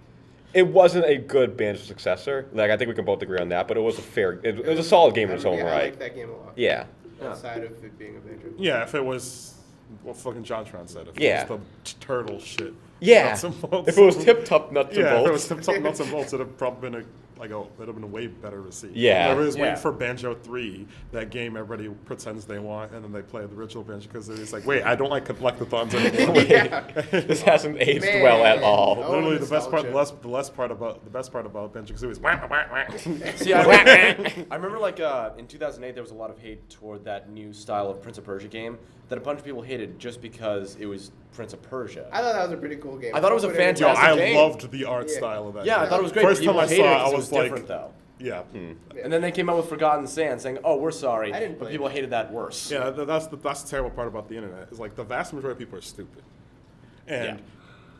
it wasn't a good Banjo successor. Like, I think we can both agree on that. But it was it was a solid game in its own I right. like that game a lot. Yeah. Outside of it being a Banjo. Yeah, if it was what fucking JonTron said. If Yeah. it was the turtle shit. Yeah. Nuts and bolts. If it was tip top nuts and Yeah, if it bolts. was Tip Nuts and Bolts, it'd have probably been it'd have been a way better receipt. Yeah. Everybody's Yeah. waiting for Banjo 3, that game everybody pretends they want, and then they play the original Banjo because it's like, wait, I don't like collectathons anymore. This hasn't aged Man. well at all. Oh, Literally, the best part nostalgia. the best part about Banjo Kazooie is wah, wah, wah. See, I remember like in 2008 there was a lot of hate toward that new style of Prince of Persia game that a bunch of people hated just because it was Prince of Persia. I thought that was a pretty cool game. I thought it was a But was- Yo, fantastic I game. loved the art Yeah. style of that. Yeah, I game. thought it was great. First People time I hated saw it it, 'cause I it was was like, different though. yeah. And then they came out with Forgotten Sands saying, "Oh, we're sorry," I didn't but play people it. hated that worse. Yeah, that's the terrible part about the internet. Is like the vast majority of people are stupid, and Yeah.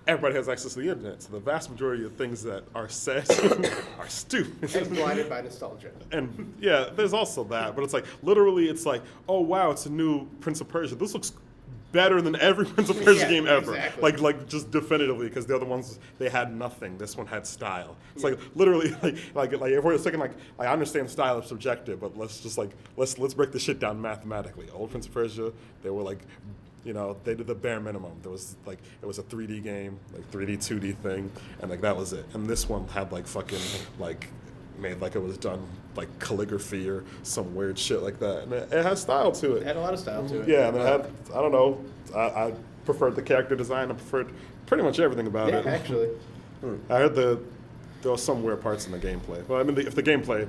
everybody has access to the internet. So the vast majority of things that are said are stupid. And blinded by nostalgia. And yeah, there's also that. But it's like literally, it's like, oh wow, it's a new Prince of Persia. This looks better than every Prince of Persia Yeah, game ever. exactly. Like just definitively, because the other ones they had nothing. This one had style. It's like literally like if we're thinking like I understand style is subjective, but let's just like let's break the shit down mathematically. Old Prince of Persia, they were like, you know, they did the bare minimum. There was like it was a 3D game, like 3D 2D thing, and like that was it. And this one had like fucking like made like it was done like calligraphy or some weird shit like that, and it has style to It it. had a lot of style to it. Yeah, and it had, I don't know, I preferred the character design. I preferred pretty much everything about Yeah, it. actually. I heard there was some weird parts in the gameplay. Well, I mean, if the gameplay,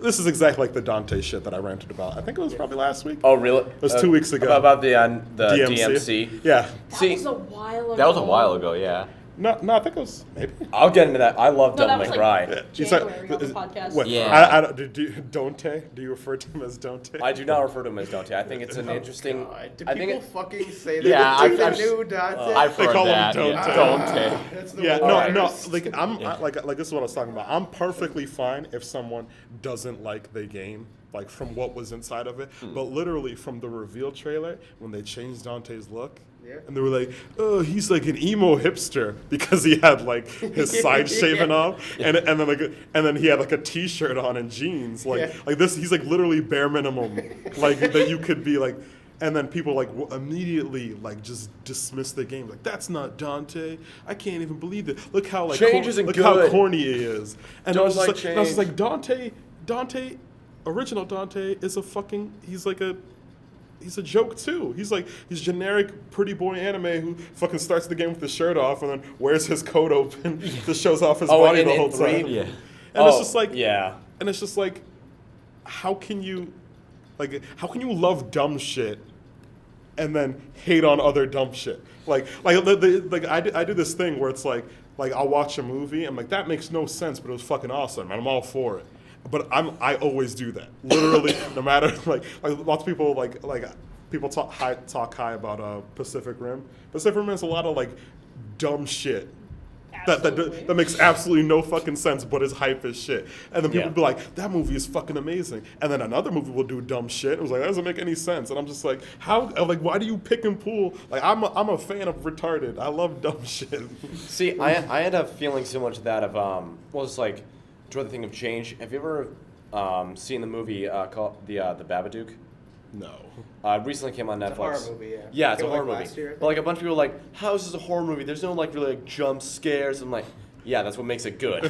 this is exactly like the Dante shit that I ranted about. I think it was probably last week. Oh, really? It was 2 weeks ago. About the DMC. Yeah. That See, was a while ago. That was a while ago, yeah. No, I think it was maybe. I'll get into that. I love No, Devil that was May like- Cry. You said- January on the podcast. What? Yeah. I don't, Dante? Do you refer to him as Dante? I do not refer to him as Dante. I think it's an interesting. God, do I think people it, fucking say that? Yeah, Like I've- the new Dante? I've They heard call him that. Dante. Yeah. Dante. That's the Yeah, no, worst. like I'm like this is what I was talking about. I'm perfectly fine if someone doesn't like the game, like from what was inside of it, but literally from the reveal trailer when they changed Dante's look. Yeah. And they were like, "Oh, he's like an emo hipster because he had like his side shaven off, and then he had like a T-shirt on and jeans, Yeah. like this. He's like literally bare minimum, like that you could be like." And then people like immediately like just dismiss the game, like that's not Dante. I can't even believe it. Look how like Change isn't look how good. corny he is. And Don't I was just like like, and I was just change. like Dante, original Dante is a fucking he's a joke too. He's generic pretty boy anime who fucking starts the game with his shirt off and then wears his coat open, just shows off his body and the in whole 3? time. Yeah. And it's just like yeah. and it's just like, how can you love dumb shit and then hate on other dumb shit? Like I do this thing where it's like I'll watch a movie and I'm like that makes no sense, but it was fucking awesome and I'm all for it. But I always do that. Literally, no matter like lots of people people talk high about Pacific Rim. Pacific Rim has a lot of like dumb shit. Absolutely. That makes absolutely no fucking sense, but is hype as shit. And then people Yeah. be like, that movie is fucking amazing. And then another movie will do dumb shit. It was like, that doesn't make any sense. And I'm just like, why do you pick and pull? Like, I'm a fan of retarded. I love dumb shit. See, I had a feeling similar to that of well, it's like, enjoy the thing of change. Have you ever seen the movie called the Babadook? No. Recently came on Netflix. It's a horror movie, yeah. Yeah, it's a Came out, horror like, movie. last year, I think. But like a bunch of people are like, how is this a horror movie? There's no like really like jump scares. I'm like, yeah, that's what makes it good.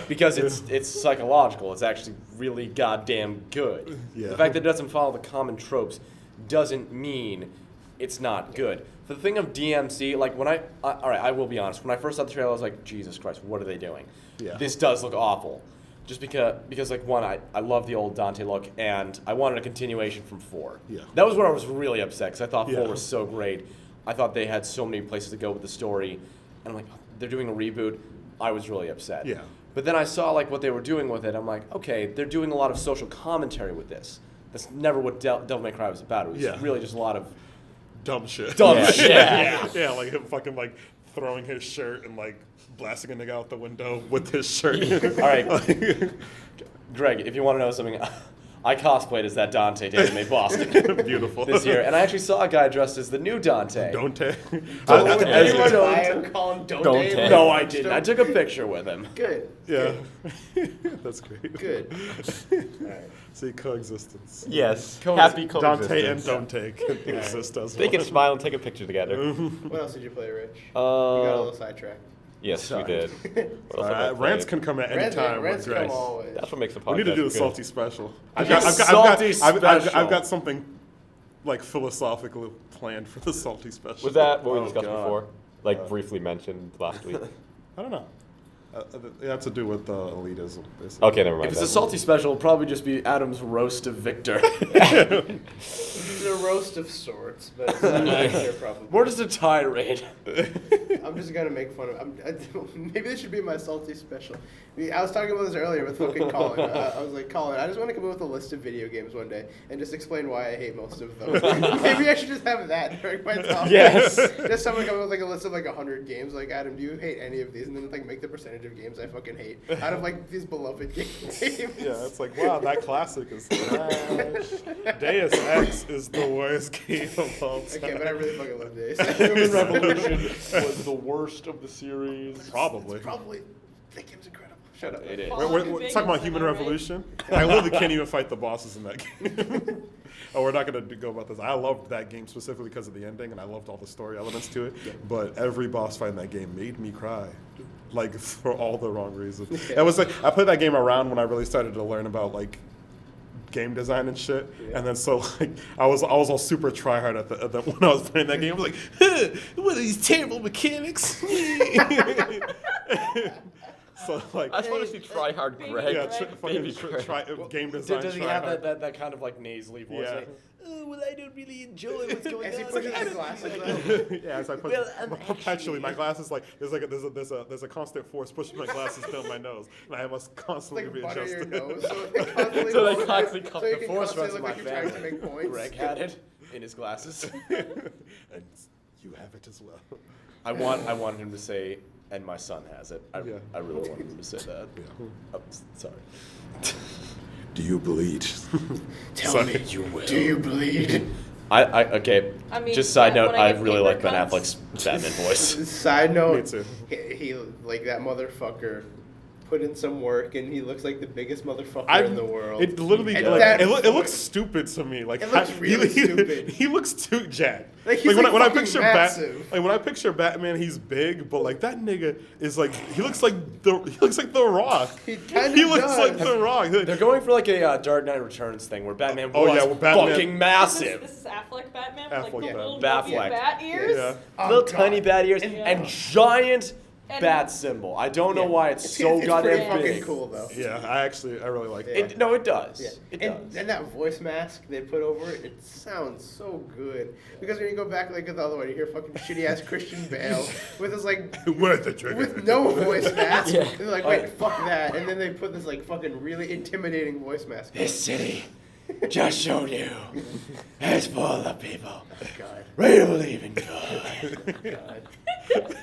Because it's psychological. It's actually really goddamn good. Yeah. The fact that it doesn't follow the common tropes doesn't mean it's not good. For the thing of DMC, like when all right, I will be honest. When I first saw the trailer, I was like, Jesus Christ, what are they doing? Yeah. This does look awful. just because like one, I love the old Dante look, and I wanted a continuation from 4. Yeah. That was where I was really upset because I thought 4 Yeah. was so great. I thought they had so many places to go with the story, and I'm like, they're doing a reboot. I was really upset. Yeah. But then I saw like what they were doing with it. I'm like, okay, they're doing a lot of social commentary with this. That's never what Devil May Cry was about. It was Yeah. really just a lot of Dumb shit. dumb shit. Yeah. Yeah, like him fucking like throwing his shirt and like blasting a nigga out the window with his shirt. All right, Greg, if you want to know something, I cosplayed as that Dante David May Boston Beautiful. this year, and I actually saw a guy dressed as the new Dante. Don't take. Don't Anyone Don't- buy him, call him Don't. No, I didn't. I took a picture with him. Good. Yeah. That's great. Good. Alright. See, coexistence. Yes. Coexist- Happy Dante and coexistence. don't take exist as They well. can smile and take a picture together. What else did you play, Rich? You got a little sidetracked. Yes, Sorry. we did. What else have I Rants played? can come at any Rants time rants with come Grace. always. That's what makes the podcast We need to do a good. salty special. I've Yeah, salty special. I've got something like philosophically planned for the salty special. Was that what we Oh, discussed God. before? Like briefly mentioned last week. I don't know. It had to do with elitism, basically. Okay, never mind. If it's a then. salty special, it'll probably just be Adam's roast of Victor. It's a roast of sorts, but it's not Victor probably. More just a tirade. I'm just gonna make fun of. Maybe this should be my salty special. I was talking about this earlier with fucking Colin. I was like, Colin, I just want to come up with a list of video games one day and just explain why I hate most of them. Maybe I should just have that during my talk. Yes. Just someone come up with like a list of like 100 games. Like, Adam, do you hate any of these? And then like make the percentage of games I fucking hate out of like these beloved games. Yeah, it's like, wow, that classic is trash. Deus Ex is the worst game of all time. Okay, but I really fucking love Days. Human Revolution was the worst of the series. Probably. Probably. That game's incredible. Shut up. It is. We're talking about Human Revolution. I literally can't even fight the bosses in that game. Oh, we're not gonna go about this. I loved that game specifically because of the ending, and I loved all the story elements to it. But every boss fight in that game made me cry, like for all the wrong reasons. It was like I played that game around when I really started to learn about like game design and shit, and then so like I was all super tryhard at the when I was playing that game. I was like, huh, what are these terrible mechanics? So like, I just want to see try hard Baby Greg. yeah, Greg. fucking Greg. game design. Does he try have hard. that kind of like nasally voice? Yeah. Like, oh, well, I don't really enjoy what's going As he on. pushes his glasses up. Yeah, as I put Well, perpetually, my glasses like there's a constant force pushing my glasses down my nose, and I must constantly Like be butter your adjusted. nose, so they constantly So they look constantly back, come- so you The can force runs constantly in look my like you're trying to family. make points. Greg had it in his glasses. And you have it as well. I wanted him to say, and my son has it. I Yeah. really wanted him to say that. Yeah. Oh, sorry. Do you bleed? Tell me, you will. do you bleed? Okay. I mean, just side yeah, note, when I I get really paper like Ben cuts. Affleck's Batman voice. Side note, Me too. he like that motherfucker put in some work and he looks like the biggest motherfucker I- in the world. It literally And like, that it voice- looks stupid to me. Like It looks really stupid. He looks too jacked. Like, he's, when like, I fucking picture massive. when I picture Batman, he's big, but like that nigga is like he looks like the Rock. He kinda He looks does. like the Rock. They're going for like a Dark Knight Returns thing where Batman Oh, was yeah, well, Batman- fucking massive. This is Affleck Batman with like Affleck the Batman. little Batfleck. lumpy bat ears. Yeah. Oh, Little God. tiny bat ears Yeah. and giant And- bat symbol. I don't know Yeah. why it's so it's goddamn pretty fucking big. cool though. Yeah, I really like Yeah. that. No, it does. Yeah. It and, does. and that voice mask they put over it, it sounds so good. Because when you go back like the other one, you hear fucking shitty ass Christian Bale with his like Worth the trigger. with no voice mask. Yeah. And they're like, wait, fuck that. And then they put this like fucking really intimidating voice mask. on. This city just showed you it's full of people God. ready to believe in God. God.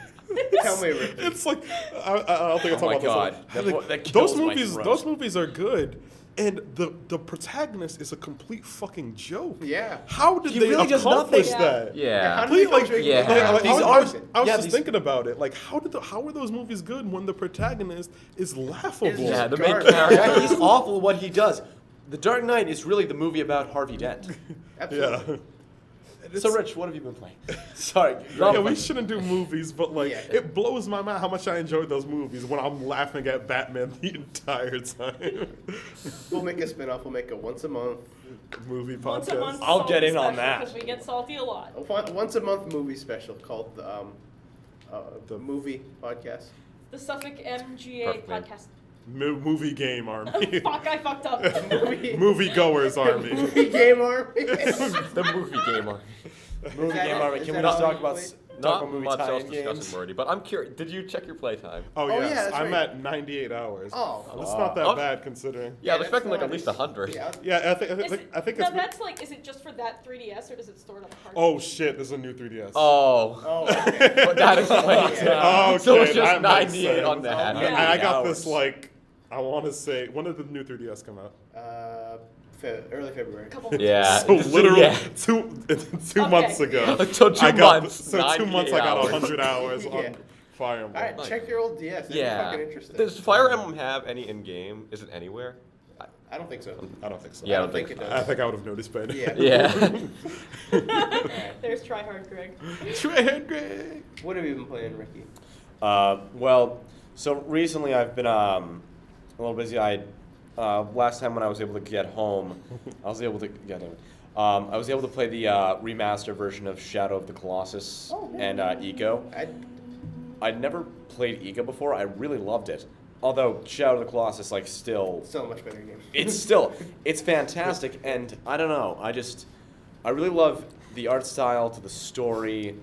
Tell me, Rick. It's like I don't think Oh I'll my talk God. about That this. vo- that Those kills my movies, throat. those movies are good, and the protagonist is a complete fucking joke. Yeah. How did He they really does accomplish nothing. that? Yeah. How did Please, they like, accomplish yeah. it? These I was are- yeah, just these- thinking about it. Like, how were those movies good when the protagonist is laughable? It's Yeah, just the main garbage. character. Yeah, he's awful at what he does. The Dark Knight is really the movie about Harvey Dent. Absolutely. Yeah. So, Rich, what have you been playing? Sorry. Yeah, we shouldn't do movies, but like Yeah. it blows my mind how much I enjoyed those movies when I'm laughing at Batman the entire time. We'll make a spin-off. We'll make a once a month Movie podcast. Once a month. I'll get salty in on special, that. Because we get salty a lot. once a month movie special called the movie podcast. The Suffolk MGA Perfect name. podcast. Movie game army. Fuck, I fucked up. Movie goers army. Movie game army. The movie gamer. Movie that game it? army. Is Can we that just how talk you about play? talk Not about movie much else tie-in discussing games? already, but I'm curious. Did you check your playtime? Oh, Oh, yes, yeah, that's I'm right. at 98 hours. Oh. It's not that Oh. bad considering. Yeah, I was that's expecting like not- at least 100. Yeah. Yeah, I think Now it's. that's like, is it just for that 3DS or does it store it on the hard? Oh shit! There's a new 3DS. Oh. Oh, okay. But that explains it. Oh, okay, So it's just that makes 98 on sense. that. Yeah. I got Hours. this like I want to say when did the new 3DS come out? Early February. Couple Yeah. So literally Yeah. two months ago. So 2 I got, months, So 2 months I 98 got hours. 100 hours Yeah. on Fire Emblem. All right, check your old DS. That'd be Yeah. fucking interesting. Does Fire Emblem have any in-game? Is it anywhere? I don't think so. I don't think so. Yeah, I don't think it I does. think I would have noticed by now. Yeah. Yeah. There's Tryhard Greg. Greg. What have you been playing, Ricky? Well, so recently I've been a little busy. Last time when I was able to get home, I was able to play the remaster version of Shadow of the Colossus and Eco. I'd never played Eco before. I really loved it. Although Shadow of the Colossus, like, still Still a much better game. it's fantastic, and I don't know. I really love the art style, to the story,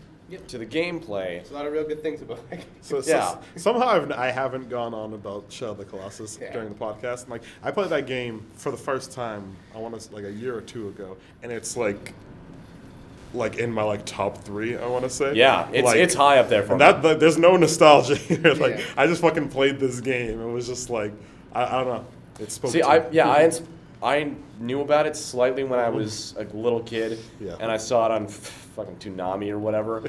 to the gameplay. There's a lot of real good things about that game. So, Yeah. somehow I haven't gone on about Shadow of the Colossus Yeah. during the podcast. Like I played that game for the first time. I want to like a year or two ago, and it's like in my like top 3. I want to say. Yeah, it's high up there for And me. that there's no nostalgia here. Like Yeah. I just fucking played this game. It was just like I don't know. It spoke. See, to me. I knew about it slightly when I was a little kid, Yeah. and I saw it on fucking Toonami or whatever.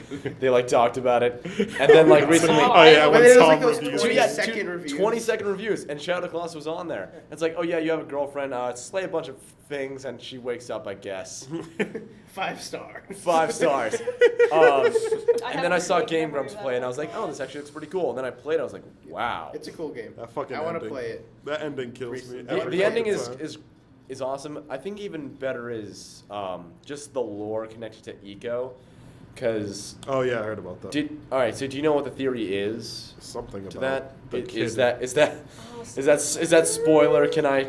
They like talked about it, and then like recently, Oh yeah, But when it was Tom like those reviews. 20 yeah, second reviews. 20-second reviews, and Shadow of the Colossus was on there. It's like, oh yeah, you have a girlfriend, slay a bunch of things, and she wakes up, I guess. 5 stars. 5 stars. And then I saw haven't Game played Grumps that play, and I one. was like, oh, this actually looks pretty cool. And then I played it, I was like, wow. It's a cool game. That fucking I want to ending. play it. That ending kills me. The- The, every the ending fucking is time. is awesome. I think even better is just the lore connected to Eco, because Oh yeah, I heard about that. all right. So do you know what the theory is Something to about that? the Is kid. that spoiler? Can I?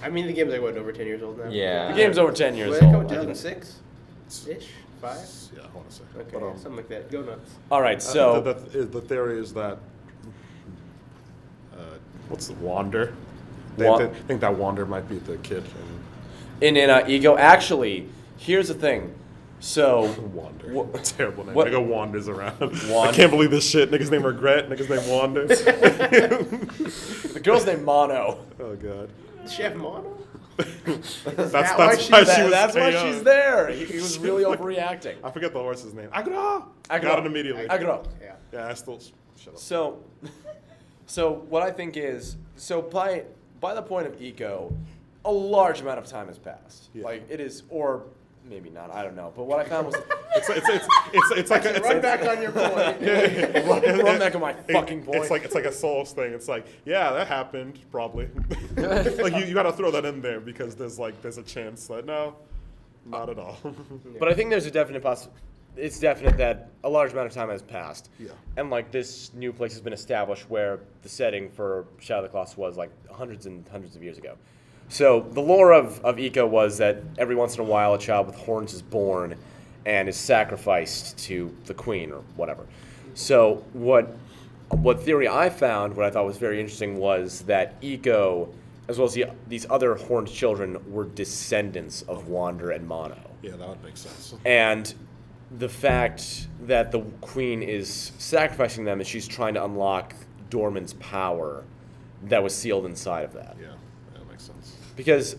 I mean, the game's like, what, over 10 years old now? Yeah. The game's over 10 years When did it come old. out? I can- 2006-ish? 5? Yeah, I want to say. Okay, But, something like that. Go nuts. All right. So the theory is that what's the Wander? Wa- They think that Wander might be the kid. And in Eco, actually, here's the thing. So Wander. What- A terrible name. what- Nigga wanders around. I Wand- can't believe this shit. Nigga's name Regret. Nigga's name Wander. the girl's named Mono. Oh god. Chef Mono? That's that that's why why she's she there? was That's why KO'd. she's there. He was really overreacting. I forget the horse's name. Agro. Agro. Got it immediately. Agro. Yeah. Yeah, I still shut up. So what I think is, by the point of Eco, a large amount of time has passed. Yeah. Like it is, or maybe not. I don't know. But what I found was, It's like a, Run back on your point. run back on my fucking point. It's like a Souls thing. It's like, yeah, that happened probably. Like you got to throw that in there because there's a chance that no, not at all. But I think there's a definite it's definite that a large amount of time has passed. Yeah. And like this new place has been established where the setting for Shadow of the Colossus was like hundreds and hundreds of years ago. So the lore of Eco was that every once in a while a child with horns is born and is sacrificed to the queen or whatever. So what theory I found, what I thought was very interesting, was that Eco, as well as these other horned children, were descendants of Wander and Mono. Yeah, that would make sense. And the fact that the queen is sacrificing them is she's trying to unlock Dorman's power that was sealed inside of that. Yeah, that makes sense. Because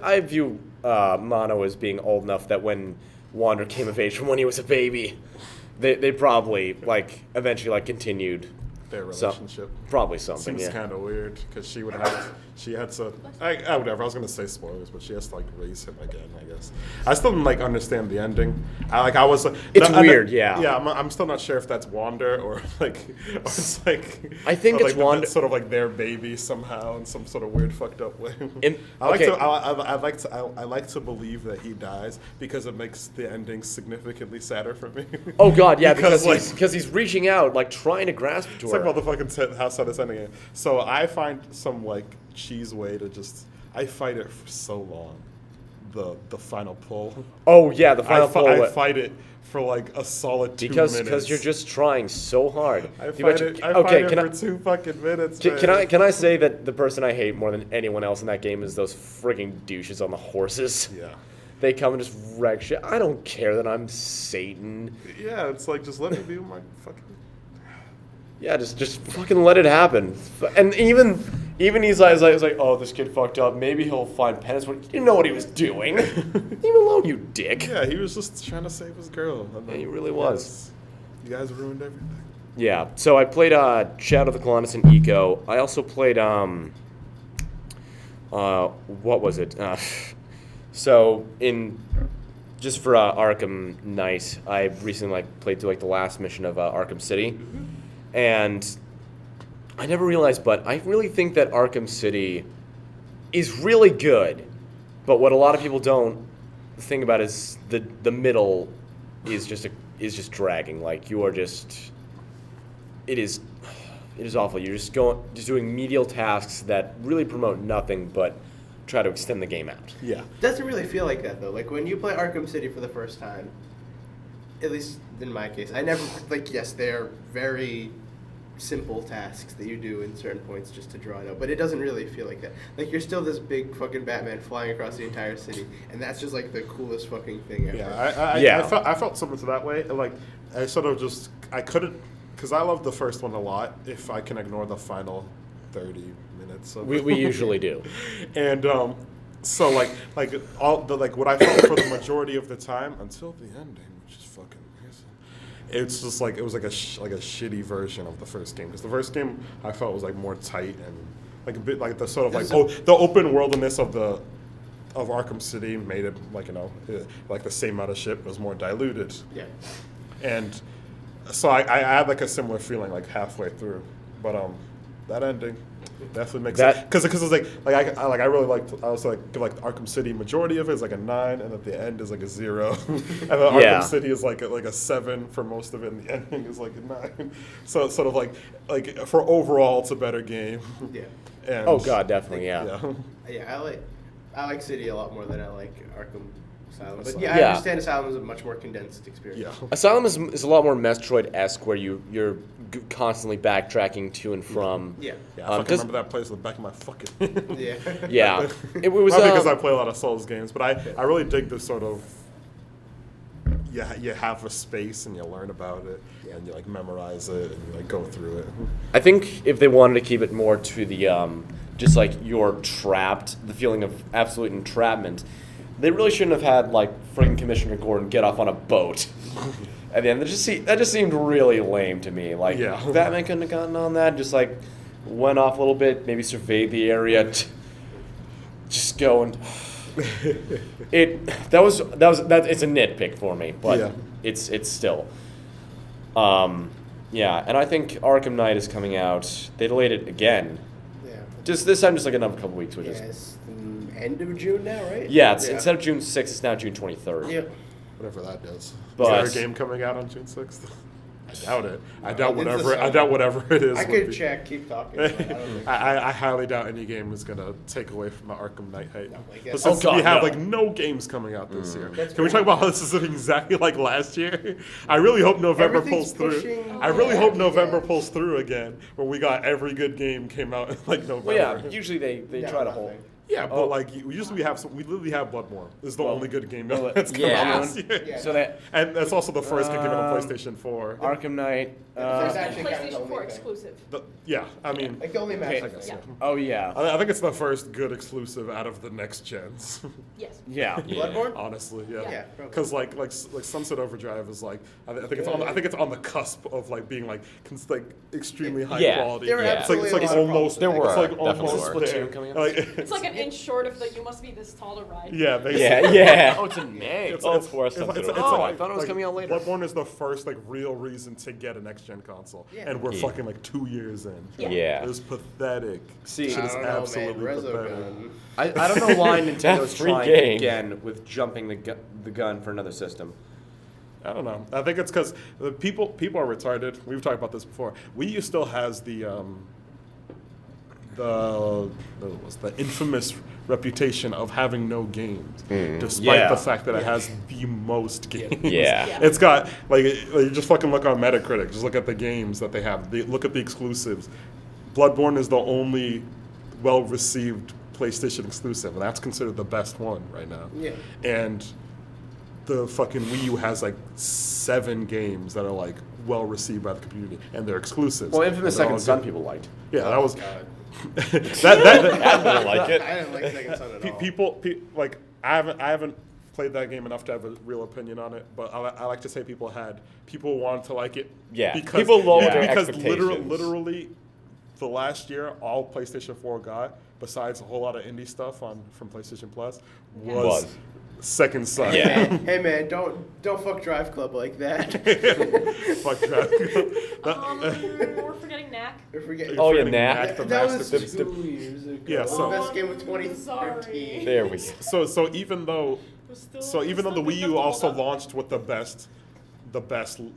I view Mono as being old enough that when Wander came of age from when he was a baby, they probably eventually continued Their So- relationship probably something. seems Yeah. kind of weird because she had to whatever. I was gonna say spoilers, but she has to raise him again. I guess I still didn't understand the ending. It's weird, yeah. Yeah, I'm still not sure if that's Wander or it's I think it's Wander- sort of their baby somehow in some sort of weird fucked up way. Okay. I like to believe that he dies because it makes the ending significantly sadder for me. Oh God, yeah, because Because, he's reaching out, trying to grasp to It's her. talk about the fucking how sad this ending is. So I find some like cheese way to just I fight it for so long. The final pull. Oh yeah, the final pull. I fight it for like a solid 2 minutes. Because you're just trying so hard. I fight it for 2 fucking minutes. Can I say that the person I hate more than anyone else in that game is those frigging douches on the horses? Yeah. They come and just wreck shit. I don't care that I'm Satan. Yeah, it's like just let me be my fucking. Yeah, just fucking let it happen. And even he's like, oh, this kid fucked up. Maybe he'll find penance. But you didn't know what he was doing. Leave him alone, you dick. Yeah, he was just trying to save his girl. Yeah, he really was. You guys ruined everything. Yeah. So I played Shadow of the Colossus and Eco. I also played what was it? So just for Arkham Knight, I recently played through the last mission of Arkham City. And I never realized, but I really think that Arkham City is really good. But what a lot of people don't think about is the middle is just dragging. Like you are just, it is awful. You're just doing menial tasks that really promote nothing but try to extend the game out. Yeah. It doesn't really feel like that though. Like when you play Arkham City for the first time, at least in my case, I never yes, they're very simple tasks that you do in certain points just to draw it out, but it doesn't really feel like that. Like you're still this big fucking Batman flying across the entire city, and that's just like the coolest fucking thing ever. Yeah, I felt similar to that way. Like I sort of just I couldn't because I love the first one a lot. If I can ignore the final 30 minutes of We usually do. And so like all the what I felt for the majority of the time until the ending, which is fucking amazing. It's just like it was like a shitty version of the first game because the first game I felt was like more tight and like a bit like the sort of the open worldiness of Arkham City made it like the same amount of shit, but it was more diluted. Yeah. And so I had like a similar feeling like halfway through, but that ending definitely makes sense because it's I really liked I was like give like Arkham City majority of it is like a 9 and at the end is like a 0 and then Arkham City is like a 7 for most of it and the ending is like a 9, so it's sort of like for overall it's a better game. Yeah. And oh god, definitely. Yeah, I like City a lot more than I like Arkham Asylum. But Yeah. I understand Asylum is a much more condensed experience. Yeah. Asylum is a lot more Metroid-esque where you're constantly backtracking to and from. Yeah. Yeah, I fucking remember that place in the back of my fucking. Yeah. Yeah. It was not because I play a lot of Souls games, but I really dig this sort of. You have a space and you learn about it and you like memorize it and you like go through it. I think if they wanted to keep it more to the just like you're trapped, the feeling of absolute entrapment, they really shouldn't have had like freaking Commissioner Gordon get off on a boat at the end. That just seemed really lame to me. Like Batman couldn't have gotten on that, just like went off a little bit, maybe surveyed the area, just go and that it's a nitpick for me, but it's still. Yeah, and I think Arkham Knight is coming out. They delayed it again. Yeah. Just this time, just like another couple weeks, which is. It's the end of June now, right? Yeah, instead of June 6th, it's now June 23rd. Yep. Whatever that does. But is there a game coming out on June 6th? I doubt it. I doubt whatever it is. I could check. Keep talking. I highly doubt any game is gonna take away from the Arkham Knight hype. No, But since we have like no games coming out this year, can we talk about how this is exactly like last year? I really hope November pulls through. I really hope November pulls through again, where we got every good game came out in like November. Well, yeah, usually they try to hold. Yeah, but like usually we literally have Bloodborne. This is the only good game that's come yeah. out this year. Yeah. So that And that's also the first game given on PlayStation 4. Arkham Knight. There's actually kind of the PlayStation 4 only thing. exclusive. Yeah, I mean, Like the only match. Okay. Yeah. Oh yeah. I think it's the first good exclusive out of the next gens. Yes. Yeah. Bloodborne? Honestly, yeah. Yeah, probably. Because like Sunset Overdrive is like I think it's on the cusp of like being like extremely high Yeah. quality. There were It's like absolutely a lot of almost There it's like were, definitely almost were. there. Splatoon coming up. Like, It's like an inch short of the you must be this tall to ride. yeah, basically. Yeah. Oh, it's in May. It's for us. Oh, I thought it was coming out later. Bloodborne is the first like real reason to get a next gen console, Yeah. and we're Yeah. fucking like 2 years in. Yeah. It was pathetic. See, Shit is I don't know, absolutely man. pathetic. Resogun. I don't know why Nintendo's Free trying game. again with jumping the gun for another system. I don't know. I think it's because the people are retarded. We've talked about this before. Wii U still has the infamous reputation of having no games, despite Yeah. the fact that it has the most games. Yeah. It's got you just fucking look on Metacritic. Just look at the games that they have. Look at the exclusives. Bloodborne is the only well-received PlayStation exclusive, and that's considered the best one right now. Yeah. And the fucking Wii U has like 7 games that are like well received by the community, and they're exclusives. Well, Infamous And they're all Second Son good. people liked. Yeah, that was God. that I didn't like it. I didn't like Second Son at all. people like I haven't played that game enough to have a real opinion on it, but I like to say people wanted to like it. Yeah, because, people lowered their because expectations. literally the last year all PlayStation 4 got, besides a whole lot of indie stuff from PlayStation Plus, was Second Son. Yeah. Hey man, don't fuck Drive Club like that. Fuck Drive. We're forgetting Knack. Or forget. Oh, yeah, Forgetting Knack. Knack, the That was masterpiece. 2 years ago. Yeah, so- the best game of Sorry. 2013. There we go. So even though the Wii U also launched with the best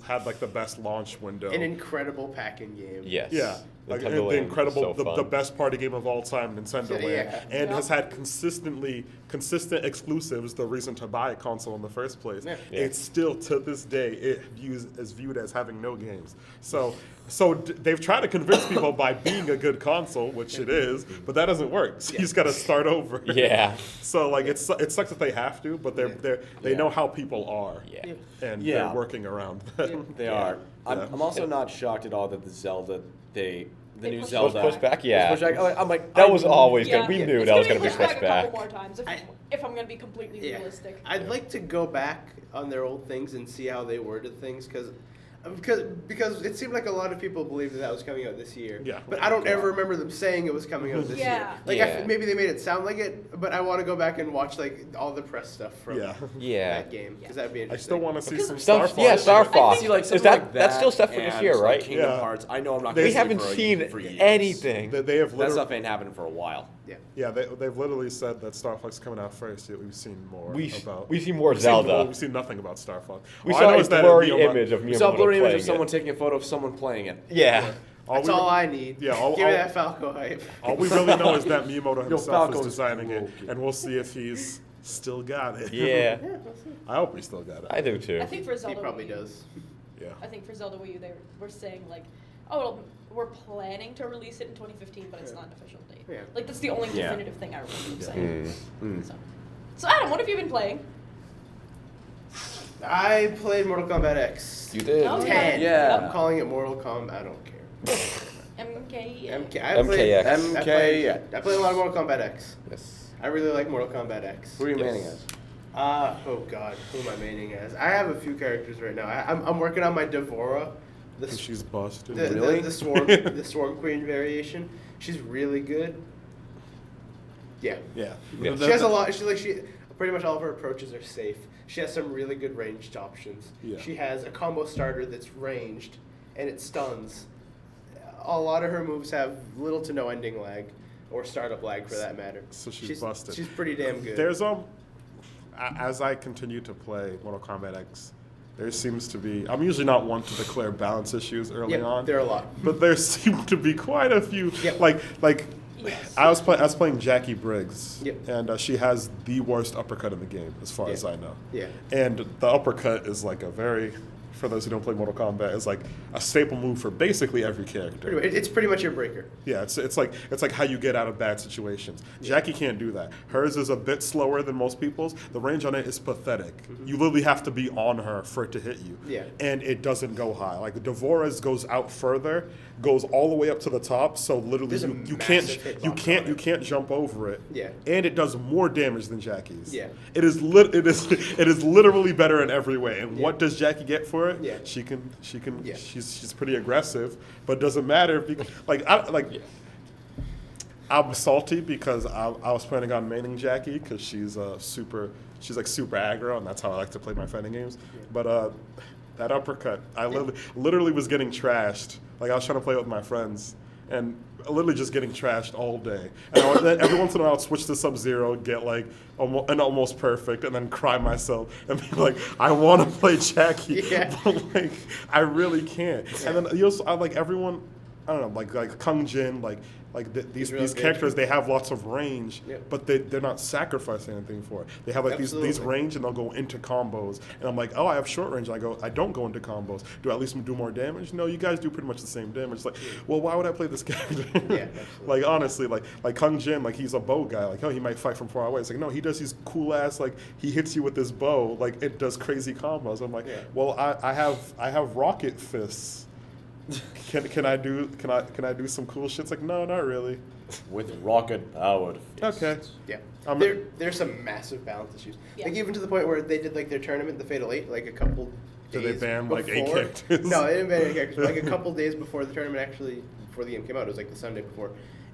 had like the best launch window. An incredible packing game. Yes. Yeah, like Nintendo the Land incredible, is so the fun. best party game of all time, Nintendo Land, Yeah. and Yeah. has had consistent exclusives. The reason to buy a console in the first place. Yeah. Yeah. It's still to this day viewed as having no games. So they've tried to convince people by being a good console, which it is, but that doesn't work. So you just got to start over. Yeah. So like it sucks that they have to, but they know how people are. Yeah. And Yeah. they're working around that. They are. Yeah. I'm also not shocked at all that the Zelda the They new pushed Zelda pushed back? Yeah. was pushed back. I'm like That I- was always Yeah. gonna. We knew It's that was gonna gonna be pushed a back. couple more times if I'm gonna be completely Yeah. realistic. I'd like to go back on their old things and see how they worded things because it seemed like a lot of people believed that was coming out this year. Yeah. But I don't ever remember them saying it was coming out this Yeah. year. Like Yeah. maybe they made it sound like it, but I want to go back and watch like all the press stuff from Yeah. Yeah. that game because that'd be I interesting. still want to see Because some Star Stuff, Fox. yeah, Star Fox. See, like, Is something that like that's still set for and, this year, like, right? Kingdom Yeah. Hearts. I know I'm not. They gonna We see haven't for a- seen for years. anything. They have That literally, stuff ain't happening for a while. Yeah. they've literally said that Star Fox is coming out first. Yet we've seen more about. We see more We've Zelda. We've seen nothing about Star Fox. We All I saw know a is that blurry Miyamoto- image of We saw a Miyamoto blurry image playing of someone it. taking a photo of someone playing it. Yeah. That's all I need. Yeah, Give me that Falco hype. All we really know is that Miyamoto himself Falco is is designing it, cool. and we'll see if he's still got it. Yeah. I hope he still got it. I do too. I think for He Zelda probably Wii U, does. Yeah. I think for Zelda Wii U, they were saying like, oh, we're planning to release it in 2015, but it's not an official date. Yeah. Like that's the only Yeah. definitive thing I remember them saying. Mm. So Adam, what have you been playing? I played Mortal Kombat X. You did. Okay. Yeah. I'm calling it Mortal Kombat. I don't care. MK. MKX. I played a lot of Mortal Kombat X. Yes. I really like Mortal Kombat X. Who are you Yes. manning as? Oh god, who am I maining as? I have a few characters right now. I'm working on my Devora, the And she's busted. Really? the Swarm Queen variation. She's really good. Yeah. Yeah. Yeah. She has a lot. She pretty much all of her approaches are safe. She has some really good ranged options. Yeah. She has a combo starter that's ranged, and it stuns. A lot of her moves have little to no ending lag, or startup lag for that matter. So she's busted. She's pretty damn good. There's as I continue to play Mortal Kombat X, there seems to be. I'm usually not one to declare balance issues early yeah, on, there are a lot. but there seem to be quite a few. Yep. Like Yes. I was playing Jackie Briggs, Yep. and she has the worst uppercut in the game, as far Yeah. as I know. Yeah. And the uppercut is like for those who don't play Mortal Kombat, is like a staple move for basically every character. Pretty much, it's pretty much your breaker. Yeah, it's like how you get out of bad situations. Jackie can't do that. Hers is a bit slower than most people's. The range on it is pathetic. You literally have to be on her for it to hit you. Yeah. And it doesn't go high. Like Devora's goes out further, goes all the way up to the top. So literally There's a you massive hitbox on it. can't jump over it. Yeah. And it does more damage than Jackie's. Yeah. It is literally better in every way. And Yeah. what does Jackie get for it? Yeah. She can Yeah. she's pretty aggressive, but doesn't matter because I'm salty because I was planning on maining Jackie because she's super aggro, and that's how I like to play my fighting games. But that uppercut, I literally was getting trashed. Like I was trying to play with my friends, and literally just getting trashed all day. And then every once in a while, I'll switch to Sub-Zero, get like an almost perfect, and then cry myself and be like, I want to play Jackie, but like I really can't. And then you also, like everyone, I don't know, like Kung Jin, these characters, they have lots of range, but they're not sacrificing anything for it. They have like these range, and they'll go into combos. And I'm like, oh, I have short range. And I go, I don't go into combos. Do I at least do more damage? No, you guys do pretty much the same damage. Like, well, why would I play this character? Like honestly, like Kung Jin, like he's a bow guy. Like, oh, he might fight from far away. It's like, no, he does these cool ass, like he hits you with this bow, like it does crazy combos. I'm like, well, I have rocket fists. Can I do some cool shit? It's like, no, not really. With rocket powered. Okay. Yeah. There's some massive balance issues. Like even to the point where they did like their tournament, the Fatal 8, like a couple days Did they ban before. like 8 characters? No, they didn't ban 8 characters. Like a couple days before the tournament, actually, before the game came out, it was like the Sunday before.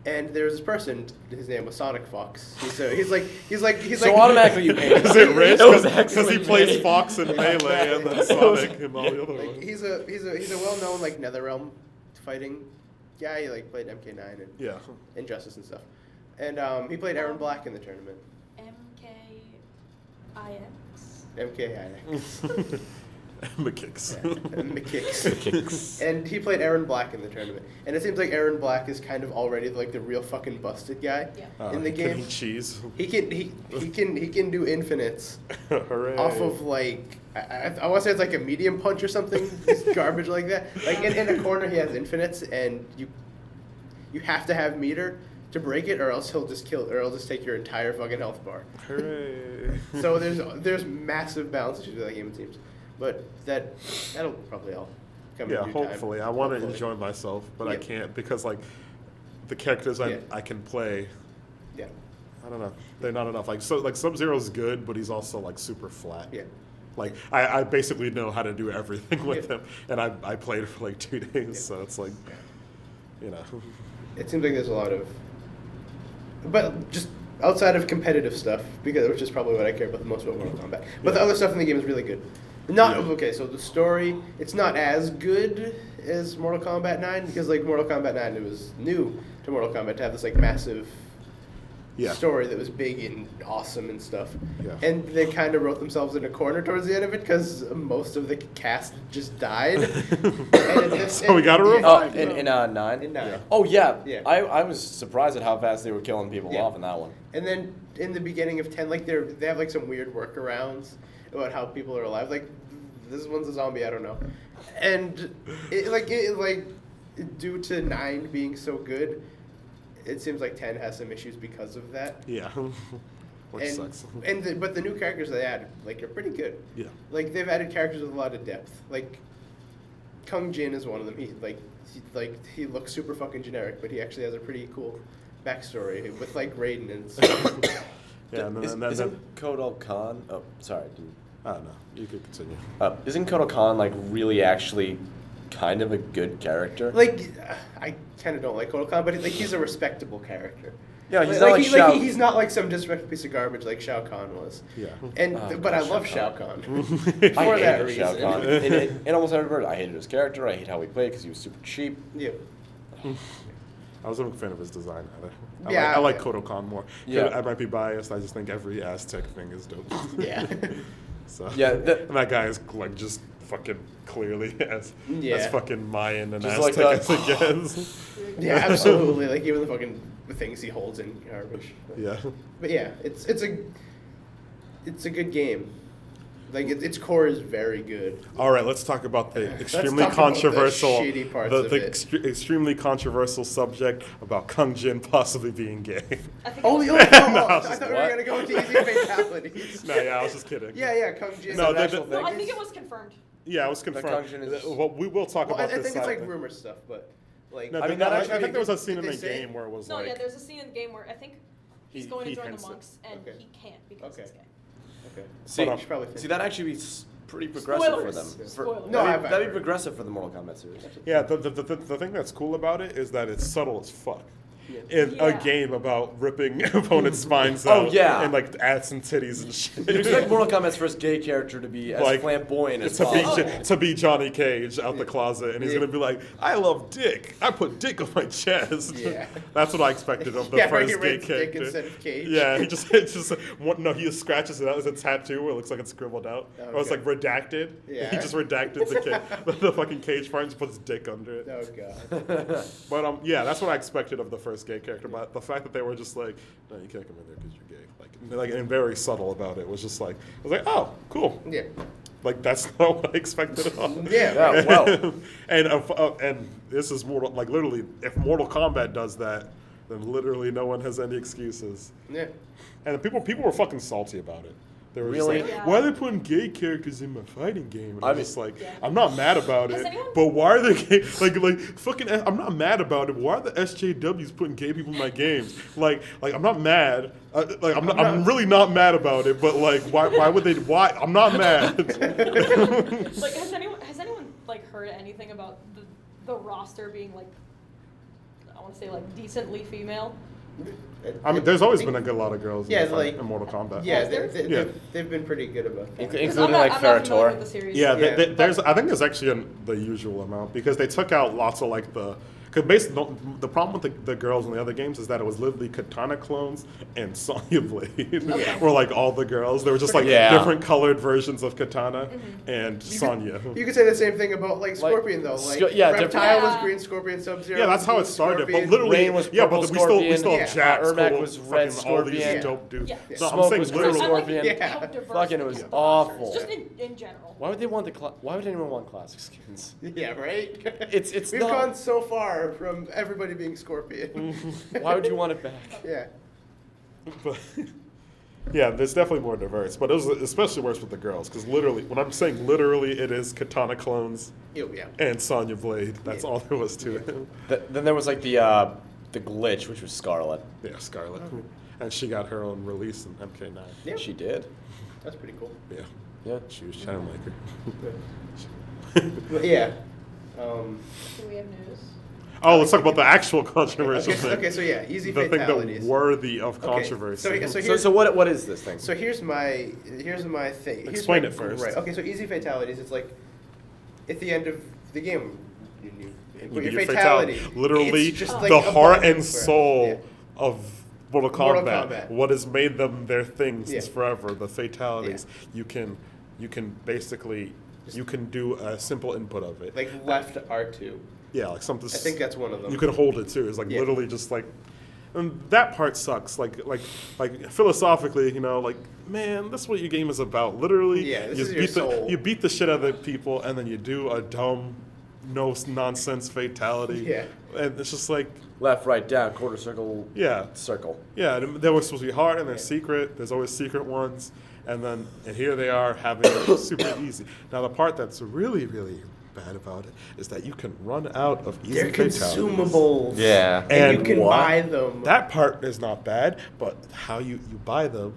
And there's this person, his name was Sonic Fox. He's like So automatically you hate him. Is it rich? It was Because he plays Fox in Melee and then Sonic and all the other ones. He's a well-known like NetherRealm fighting guy. He like played MK9 and Injustice and stuff. And he played Aaron Black in the tournament. MKIX. McKicks. McKicks. And he played Aaron Black in the tournament. And it seems like Aaron Black is kind of already like the real fucking busted guy in the game. Can he cheese? He can do infinites Hooray. off of like I want to say it's like a medium punch or something, just garbage like that. Like in a corner he has infinites, and you have to have meter to break it, or else he'll just take your entire fucking health bar. Hooray. So there's massive balance issues with that game, it seems. But that'll probably all come in due time. Hopefully. I want to enjoy myself, but I can't because like the characters I can play. Yeah. I don't know. They're not enough. Like Sub-Zero's good, but he's also like super flat. Yeah. Like I basically know how to do everything with him, and I played for like 2 days, so it's like, you know. It seems like there's a lot of, but just outside of competitive stuff, which is probably what I care about the most about Mortal Kombat. But the other stuff in the game is really good. Okay, so the story, it's not as good as Mortal Kombat 9, because like Mortal Kombat 9, it was new to Mortal Kombat to have this like massive story that was big and awesome and stuff. Yeah. And they kind of wrote themselves in a corner towards the end of it because most of the cast just died. So we got to revive in 9? In 9. Yeah. Oh, yeah. I was surprised at how fast they were killing people off in that one. And then in the beginning of 10, like they have like some weird workarounds about how people are alive. Like, this one's a zombie, I don't know. And it due to 9 being so good, it seems like 10 has some issues because of that. Yeah. Which sucks. But the new characters they added, like, are pretty good. Yeah. Like, they've added characters with a lot of depth. Like, Kung Jin is one of them. He looks super fucking generic, but he actually has a pretty cool backstory with, like, Raiden and stuff. Yeah, isn't Kotal Khan... Oh, sorry. I don't know. You could continue. Isn't Kotal Khan, like, really actually kind of a good character? Like, I kind of don't like Kotal Khan, but like he's a respectable character. Yeah, he's not like Shao... he's not like some disrespectful piece of garbage like Shao Kahn was. Yeah. But I love Shao Kahn. For that reason. Shao Kahn. In almost every word, I hated his character. I hate how he played because he was super cheap. Yeah. I wasn't a fan of his design either. I like Kotal Khan more. Yeah. I might be biased. I just think every Aztec thing is dope. Yeah. So yeah, and that guy is like just fucking clearly as fucking Mayan and just Aztec as it gets. Yeah, absolutely. Like even the things he holds in garbage. Yeah. But yeah, it's a good game. Like its core is very good. All right, let's talk about the extremely controversial, the shitty parts of it. Extremely controversial subject about Kung Jin possibly being gay. I thought we were gonna go into easy fatalities. No, I was just kidding. Yeah, Kung Jin. No, I think it was confirmed. Yeah, it was confirmed. Well, we will talk about this. I think it's like rumor stuff, but like. No, I think there was a scene in the game where it was like. No, yeah, there's a scene in the game where I think he's going to join the monks and he can't because he's gay. Okay. See, that'd actually be pretty progressive for them. That'd be progressive for the Mortal Kombat series. Yeah, the thing that's cool about it is that it's subtle as fuck. in a Yeah. game about ripping opponents' spines Oh, out yeah. and like ads and titties and shit. You expect Mortal Kombat's first gay character to be as Like, flamboyant as to be possible. to be Johnny Cage out the closet, and he's gonna be like, "I love dick. I put dick on my chest." Yeah. That's what I expected of the Yeah, first he gay writes dick character. instead of Cage. Yeah, he just it's just no, he just scratches it out as a tattoo where it looks like it's scribbled out, Oh, or it's okay. like redacted. Yeah. He just redacted the fucking Cage part and just puts dick under it. Oh god. But yeah, that's what I expected of the first gay character. But the fact that they were just like, no, you can't come in there because you're gay, like and very subtle about it was just like, I was like, oh, cool. Yeah. Like that's not what I expected at all. Yeah. Yeah, well. and this is Mortal, like literally, if Mortal Kombat does that, then literally no one has any excuses. Yeah. And people were fucking salty about it. They were Really? just like, Yeah. why are they putting gay characters in my fighting game? And I I'm mean- just like, Yeah. I'm not mad about Has it, anyone- but why are they gay? Like fucking, I'm not mad about it. Why are the SJWs putting gay people in my games? Like I'm not mad. I'm really not mad about it. But like, why would they? Why? I'm not mad. Like, has anyone like heard anything about the roster being like, I want to say like decently female? I mean, there's always been a good lot of girls Yeah, in, like- in Mortal Kombat. Yeah, Has there? they've been pretty good about that. Including 'Cause I'm not- like I'm not familiar Ferrator. with the series. Yeah, Yeah. there's. I think there's actually the usual amount because they took out lots of like the. Because basically, the problem with the girls in the other games is that it was literally Katana clones and Sonya Blade were like all the girls. They were just like Yeah. different colored versions of Katana and Sonya. You could say the same thing about like Scorpion though. Like yeah, different- Reptile was Yeah. green, Scorpion Sub-Zero. Yeah, that's was how blue it started. But Scorpion. literally, Rain was yeah, purple but we still have Scorpion. Jax, Ermac total was fucking red all these Scorpion. dope dudes. Yeah. No, Smoke I'm saying was literally. green Scorpion. Like, Yeah. how diverse Fucking, it was the roster is, awful. Just in general. Why would they want why would anyone want classic skins? Yeah, right. It's We've not- gone so far from everybody being Scorpion. Why would you want it back? Yeah. But, yeah, there's definitely more diverse, but it was especially worse with the girls because literally, when I'm saying literally, it is Katana clones Ew, yeah. and Sonya Blade. That's Yeah. all there was to it. Then there was like the glitch, which was Scarlet. Yeah, Scarlet, and she got her own release in MK9. Yeah. She did. That's pretty cool. Yeah, Yeah. she was trying to make her. But yeah. Do we have news? Oh, let's talk about the actual controversial thing. Okay, so yeah, easy the fatalities. thing that worthy of Okay, controversy. So what is this thing? So here's my thing. Here's Explain my it first. Right. Okay, so easy fatalities. It's like at the end of the game, you You put your get fatality. Literally, It's just like the a heart button and for- soul yeah. of Mortal Mortal Kombat. Kombat. What has made them their thing since Yeah. forever? The fatalities. You can basically you can do a simple input of it. Like left R2. Yeah, like something. I think that's one of them. You can hold it too. It's like Yeah. literally just like, and that part sucks. Like philosophically, like man, that's what your game is about. Literally, Yeah, this you is your beat soul. you beat the shit out of the people, and then you do a dumb, no nonsense fatality. Yeah. And it's just like, Left, right, down, quarter circle, yeah, circle. yeah. And they were supposed to be hard, and they're secret. There's always secret ones, and here they are having it super easy. Now the part that's really, really bad about it is that you can run out of easy They're fatalities. consumables. Yeah. And you And can what? buy them. That part is not bad, but how you buy them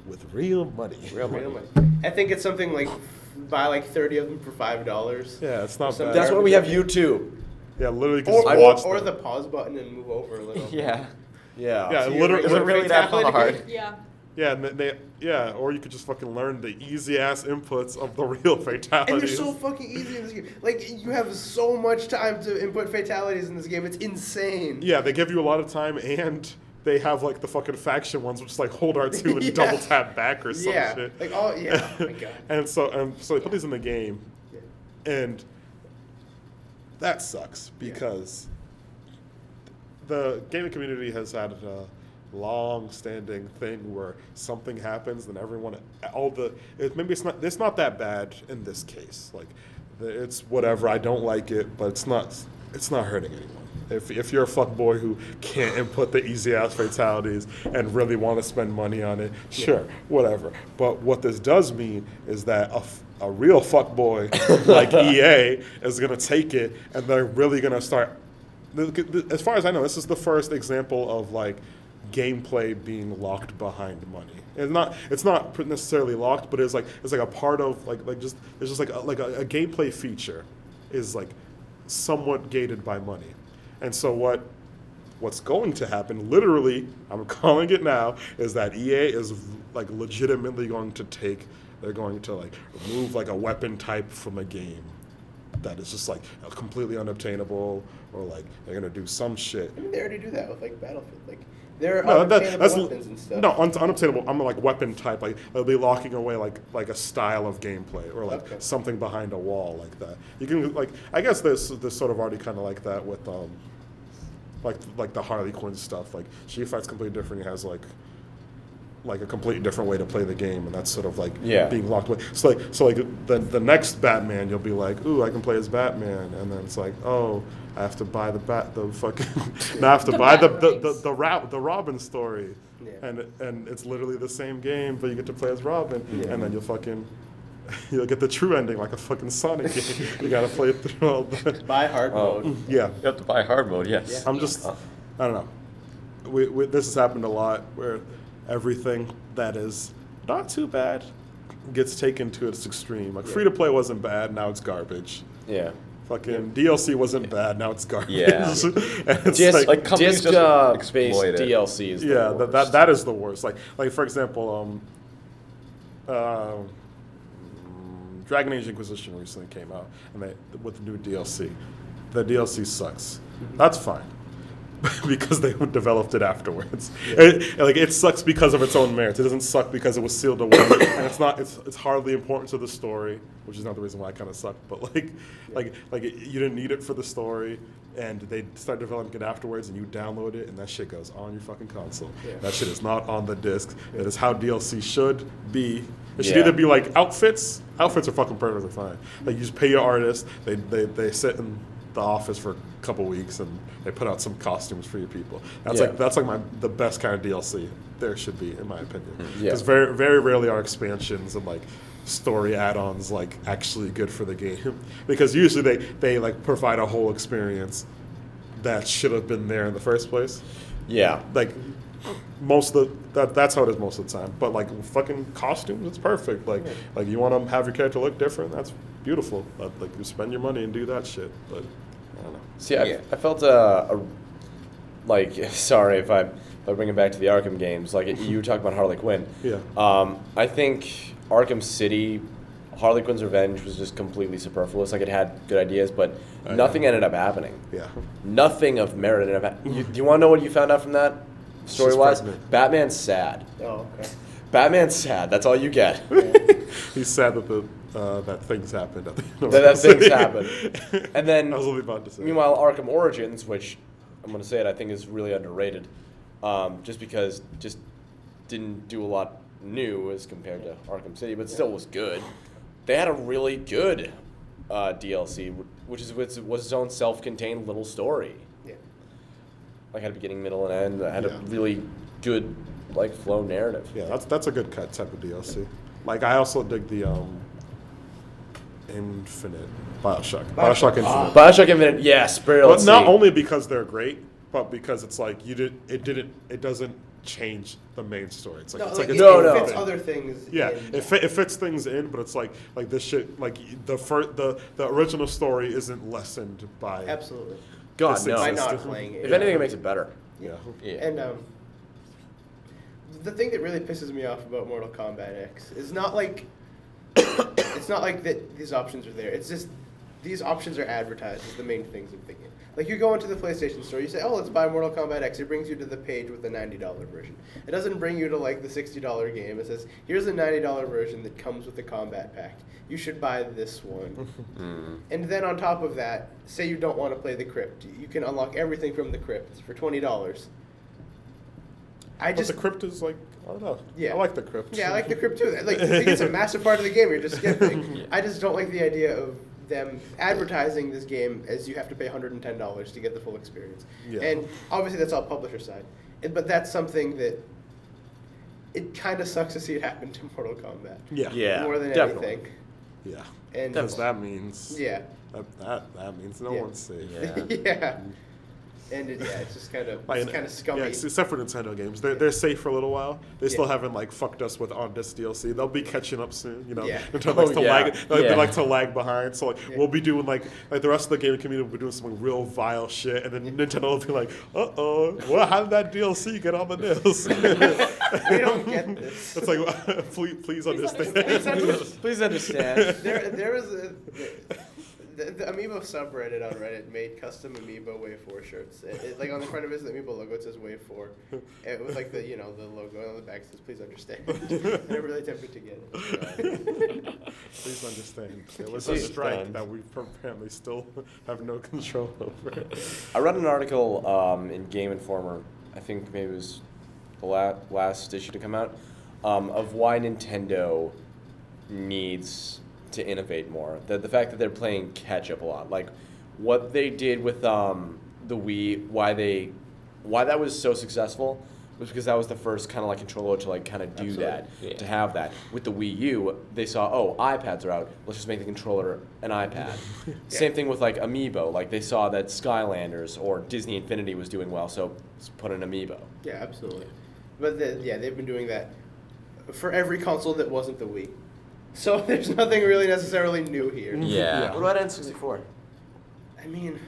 with real money. Real money. Real money. I think it's something like buy like 30 of them for $5. Yeah, it's not Some- bad. That's why we have YouTube. Yeah, literally you can Or, just or, watch or them. the pause button and move over a little. Yeah. Yeah. Yeah, So literally. Is it really that fatality- hard? Yeah. Yeah, and or you could just fucking learn the easy ass inputs of the real fatalities. And they're so fucking easy in this game. Like, you have so much time to input fatalities in this game. It's insane. Yeah, they give you a lot of time, and they have like the fucking faction ones, which is like hold R2 and Yeah. double tap back or some Yeah. shit. Like, oh, yeah. Oh, my God. and so they put these in the game, Yeah. and that sucks because the gaming community has had a long-standing thing where something happens and everyone, maybe it's not that bad in this case. Like, it's whatever. I don't like it, but it's not hurting anyone. If you're a fuckboy who can't input the easy ass fatalities and really want to spend money on it, sure, whatever. But what this does mean is that a real fuckboy like EA is gonna take it and they're really gonna start. As far as I know, this is the first example of like gameplay being locked behind money. It's not necessarily locked, but it's like a part of there's just like a gameplay feature is like somewhat gated by money. And so what what's going to happen, literally, I'm calling it now, is that EA is like legitimately going to they're going to like remove like a weapon type from a game that is just like completely unobtainable, or like they're gonna do some shit. I mean, they already do that with like Battlefield. Like there are No, unobtainable weapons and stuff. No, unobtainable. I'm like weapon type. Like they'll be locking away like a style of gameplay, or like something behind a wall like that. You can like, I guess there's sort of already kind of like that with like the Harley Quinn stuff. Like she fights completely different. He has like a completely different way to play the game, and that's sort of like being locked away. So like the next Batman, you'll be like, ooh, I can play as Batman, and then it's like, oh, I have to buy the Robin story, and it's literally the same game, but you get to play as Robin, and then you'll get the true ending like a fucking Sonic game. You gotta play it through all the Buy hard mode. Yeah, You have to buy hard mode, yes. Yeah. I'm just, I don't know. This has happened a lot where everything that is not too bad gets taken to its extreme. Like free to play wasn't bad, now it's garbage. Yeah. Fucking DLC wasn't bad, now it's garbage. Yeah. And it's Disc, like companies disc just based exploit it. DLC is the yeah, worst. that is the worst. Like for example, Dragon Age Inquisition recently came out, and with new DLC. The DLC sucks. That's fine. Because they developed it afterwards. It sucks because of its own merits. It doesn't suck because it was sealed away, and it's hardly important to the story, which is not the reason why it kind of sucked. But you didn't need it for the story, and they start developing it afterwards, and you download it, and that shit goes on your fucking console. Yeah. That shit is not on the disc. That is how DLC should be. It should either be like outfits. Outfits are fucking perfectly fine. Like you just pay your artist. They sit in the office for a couple weeks and they put out some costumes for your people. That's the best kind of DLC there should be, in my opinion. Because very, very rarely are expansions and like story add-ons like actually good for the game. Because usually they like provide a whole experience that should have been there in the first place. Yeah. Like that's how it is most of the time. But like fucking costumes, it's perfect. Like you want to have your character look different, that's beautiful. Like you spend your money and do that shit. But I don't know. See, I felt sorry if I bring it back to the Arkham games. Like you were talking about Harley Quinn. Yeah. I think Arkham City, Harley Quinn's Revenge was just completely superfluous. Like it had good ideas, but nothing ended up happening. Yeah. Nothing of merit ended up happening. Do you want to know what you found out from that? Story-wise, Batman's sad. Oh, okay. Batman's sad. That's all you get. He's sad that that things happened. That things happened. And then, I was only about to say. Meanwhile, Arkham Origins, which I'm going to say it, I think is really underrated, just because just didn't do a lot new as compared to Arkham City, but still was good. They had a really good DLC, which was its own self-contained little story. Yeah. Like had a beginning, middle, and end. That had a really good flow narrative. Yeah, that's a good cut type of DLC. Like I also dig the Infinite Bioshock Infinite. Bioshock Infinite, yes, but not only because they're great, but because it's like it doesn't change the main story. It's like it fits other things. Yeah, it fits things in, but it's like this shit. Like the original story isn't lessened by absolutely. God no, by not playing it. If anything, it makes it better. Yeah. And the thing that really pisses me off about Mortal Kombat X is not like it's not like that these options are there. It's just these options are advertised as the main things I'm thinking. Like you go into the PlayStation Store, you say, "Oh, let's buy Mortal Kombat X." It brings you to the page with the $90 version. It doesn't bring you to like the $60 game. It says, "Here's a $90 version that comes with the combat pack. You should buy this one." And then on top of that, say you don't want to play the Crypt, you can unlock everything from the Crypt for $20. But the Crypt is like, I don't know. Yeah. I like the Crypt. Yeah, I like the Crypt too. Like, I think it's a massive part of the game you're just skipping. I just don't like the idea of them advertising this game as you have to pay $110 to get the full experience. Yeah. And obviously that's all publisher side. But that's something that it kind of sucks to see it happen to Mortal Kombat. Yeah. More than definitely. anything. Yeah. And that means that means no one's safe. Yeah. Yeah. And it's just kind of Like, scummy. Yeah, except for Nintendo games, they're safe for a little while. They still haven't like fucked us with on this DLC. They'll be catching up soon. You know, Yeah. Nintendo likes to lag. They Yeah. like to lag behind. So like we'll be doing like the rest of the gaming community will be doing some real vile shit, and then Nintendo will be like, well, how did that DLC get on the news? We don't get this. It's like, please understand. Please understand. There was the Amiibo subreddit on Reddit made custom Amiibo Wave 4 shirts. Like on the front of it, the Amiibo logo, it says Wave 4. It was like the logo on the back says please understand. And I'm really tempted to get it. Please understand. It was a Please strike understand. that we apparently still have no control over. I read an article in Game Informer, I think maybe it was the last issue to come out, of why Nintendo needs to innovate more. The fact that they're playing catch up a lot, like what they did with the Wii, why that was so successful was because that was the first kind of like controller to like kind of do that, Yeah. to have that. With the Wii U, they saw, oh, iPads are out, let's just make the controller an iPad. Same thing with like Amiibo, like they saw that Skylanders or Disney Infinity was doing well, so let's put an Amiibo. Yeah, absolutely. But they've been doing that for every console that wasn't the Wii. So there's nothing really necessarily new here. Yeah. What about N64? I mean,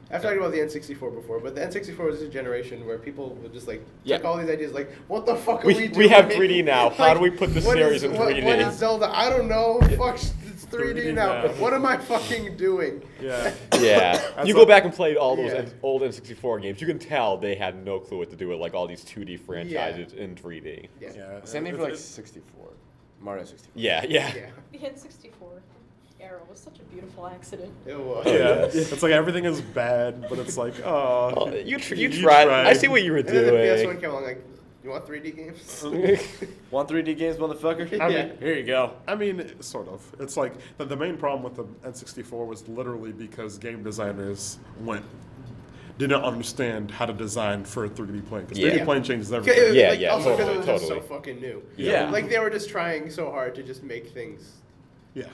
I've talked about the N64 before, but the N64 was a generation where people would just like Yeah. took all these ideas like, what the fuck are we doing? We have 3D now. How do we put the what series is- in what- 3D? What is Zelda? I don't know. Fuck, it's 3D now. now. What am I fucking doing? Yeah. Yeah, That's you go like- back and play all those Yeah. old N64 games. You can tell they had no clue what to do with like all these 2D franchises in 3D. Yeah. Yeah. Same thing for It's- like 64. Mario 64. Yeah. Yeah. The N64 era was such a beautiful accident. It was. Yeah, it's like everything is bad, but it's like, oh, Oh, you You tried. tried. I see what you were And then the PS1 doing. came along like, you want 3D games? Want 3D games, motherfucker? I Yeah. mean, Here you go. I mean, sort of. It's like the main problem with the N64 was literally because game designers didn't understand how to design for 3D playing. Because Yeah. 3D playing changes Okay, everything. Yeah, like, yeah, also because totally, it was just so totally. fucking new. Yeah. Like they were just trying so hard to just make things Yeah,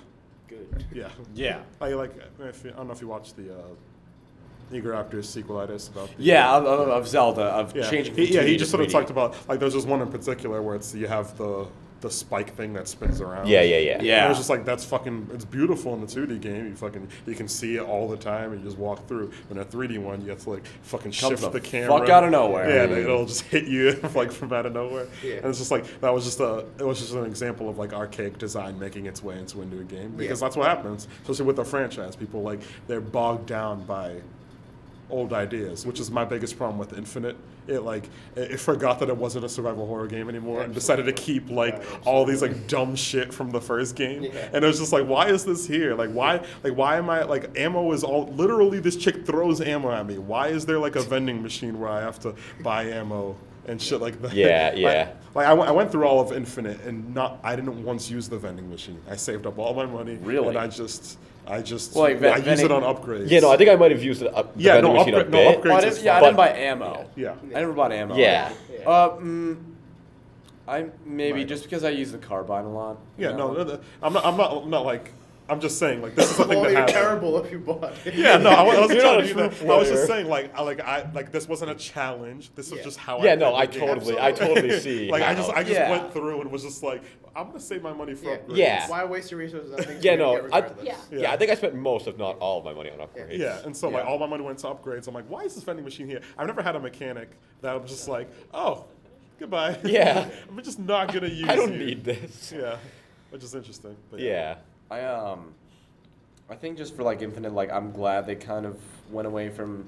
good. yeah. Yeah. I don't know if you watched the Eager Actors sequelitis about the, Yeah, of Zelda, of yeah. changing. He from 2D just to sort of 3D. talked about like there's this one in particular where you have the spike thing that spins around. Yeah. And Yeah. it was just like that's fucking. It's beautiful in the 2D game. You can see it all the time and you just walk through. But in a 3D one, you have to like fucking Comes shift the the camera. fuck out of nowhere. Yeah, and it'll just hit you like from out of nowhere. Yeah. And it's just like it was just an example of like archaic design making its way into a new game because Yeah. that's what happens. Especially with the franchise, people like they're bogged down by old ideas, which is my biggest problem with Infinite. It forgot that it wasn't a survival horror game anymore and decided to keep like all these like dumb shit from the first game. Yeah. And it was just like, why is this here? Why am I like ammo is all literally this chick throws ammo at me. Why is there like a vending machine where I have to buy ammo and shit like that? Yeah, yeah. I went through all of Infinite and I didn't once use the vending machine. I saved up all my money. Really? And I just Well, like, I use vending- it on upgrades. Yeah, no, I think I might have used the Yeah, vending no, machine a upgrade- no, bit. upgrade- Oh, I It's didn't, yeah, I fun. didn't buy ammo. Yeah. I never bought ammo. Yeah. I maybe Right. just because I use the carbine a lot. you Yeah, know? no, I'm not like, I'm just saying, like, this is something Well, that you're happened. terrible if you bought it. Yeah, no, I wasn't You're not trying a to do true that. I was just player. saying, like, this wasn't a challenge. This was Yeah. just how Yeah, I no, played I the game. totally see. Like, I how- just Yeah. went through and was just like, I'm gonna save my money for Yeah. upgrades. Yeah. Why waste your resources on things Yeah, you're gonna no, get I- regardless? Yeah. Yeah, I think I spent most, if not all, of my money on upgrades. Yeah, and so like Yeah. all my money went to upgrades. I'm like, why is this vending machine here? I've never had a mechanic that I'm just like, oh, goodbye. Yeah. I'm just not gonna use. I don't you. need this. Yeah, which is interesting. But Yeah. I think just for like Infinite, like I'm glad they kind of went away from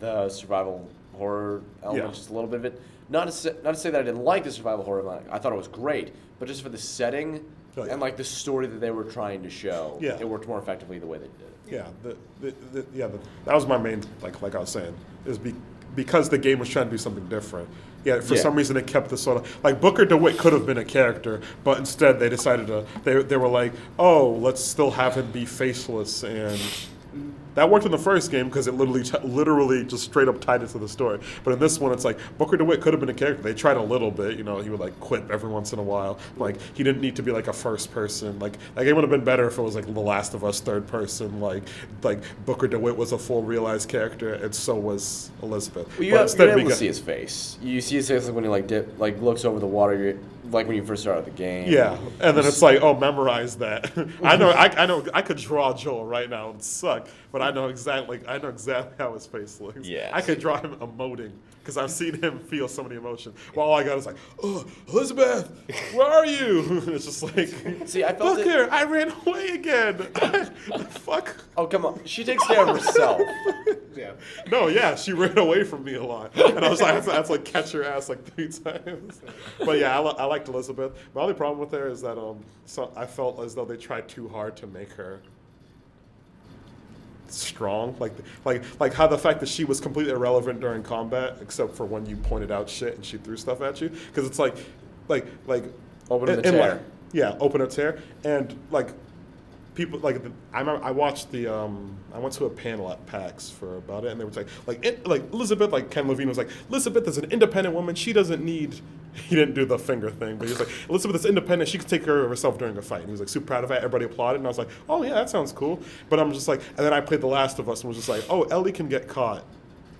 the survival horror element Yeah. just a little bit of it. Not to say that I didn't like the survival horror element. I thought it was great, but just for the setting Oh, yeah. and like the story that they were trying to show, Yeah. it worked more effectively the way they did it. Yeah, that was my main like I was saying is because the game was trying to do something different. Yeah, for Yeah. some reason it kept the sort of like Booker DeWitt could have been a character, but instead they decided to they were like, oh, let's still have him be faceless and That worked in the first game because it literally just straight up tied it to the story. But in this one, it's like Booker DeWitt could have been a character. They tried a little bit, you know. He would like quip every once in a while. Like he didn't need to be like a first person. Like that game would have been better if it was like The Last of Us third person. Like Booker DeWitt was a full realized character, and so was Elizabeth. Well, But you're able to see his face. You see his face like when he looks over the water. Like when you first started the game. Yeah, and then it's like, oh, memorize that. I know, I could draw Joel right now and suck, but I know exactly how his face looks. Yeah. I could draw him emoting because I've seen him feel so many emotions. Well, all I got is like, oh, Elizabeth, where are you? It's just like, See, I felt Booker, I ran away again. Fuck. Oh, come on. She takes care of herself. Yeah. No, yeah, she ran away from me a lot, and I was like, that's like catch your ass like 3 times. But yeah, I liked Elizabeth. My only problem with her is that so I felt as though they tried too hard to make her strong, like how the fact that she was completely irrelevant during combat, except for when you pointed out shit and she threw stuff at you, because it's like Open the tear. yeah, open a tear, and like. People like I remember I watched I went to a panel at PAX for about it, and they were like Elizabeth, like Ken Levine was like, Elizabeth is an independent woman, she doesn't need. He didn't do the finger thing, but he was like, Elizabeth is independent, she can take care of herself during a fight. And he was like super proud of that. Everybody applauded, and I was like, oh yeah, that sounds cool. But I'm just like, and then I played The Last of Us and was just like, oh, Ellie can get caught,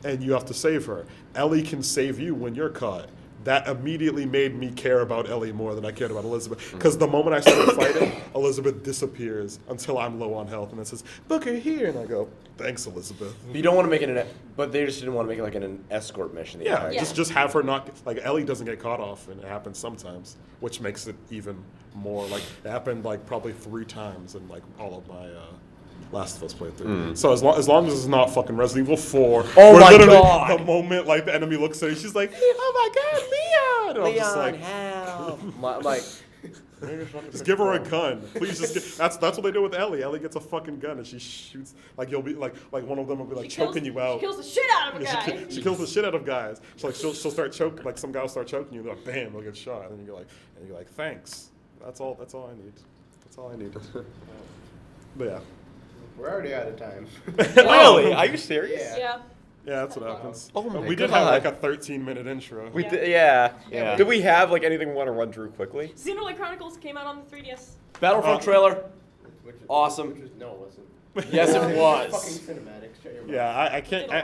and you have to save her. Ellie can save you when you're caught. That immediately made me care about Ellie more than I cared about Elizabeth. Because the moment I started fighting, Elizabeth disappears until I'm low on health. And it says, Booker, here. And I go, thanks, Elizabeth. You don't want to make it but they just didn't want to make it like an escort mission. The Yeah, entire Yeah. just have her not, like, Ellie doesn't get caught off, and it happens sometimes, which makes it even more, like, it happened, like, probably 3 times in, like, all of my Last of Us playthrough. So as long as it's not fucking Resident Evil 4, Oh where my literally God. the moment, like, the enemy looks at her, she's like, oh my God, Leon! And I'm just like, help. I'm like, just give her a gun. Please just get, that's what they do with Ellie. Ellie gets a fucking gun and she shoots, like you'll be like one of them will be like choking you out. She kills the shit out of a Yeah, guy. she kills the shit out of guys. She'll start choking, like some guy will start choking you, and like bam, they'll get shot, and you're like thanks. That's all I need. That's all I need. But yeah. We're already out of time. Really? Are you serious? Yeah. Yeah. Yeah, that's what happens. Oh my we did have God. like a 13-minute intro. We Yeah. yeah. Yeah. Did we have like anything we want to run through quickly? Xenoblade Chronicles came out on the 3DS. Battlefront trailer. Which is, Awesome. Which was, no, it wasn't. Yes, it Fucking was. cinematics. Shut your mouth. Yeah,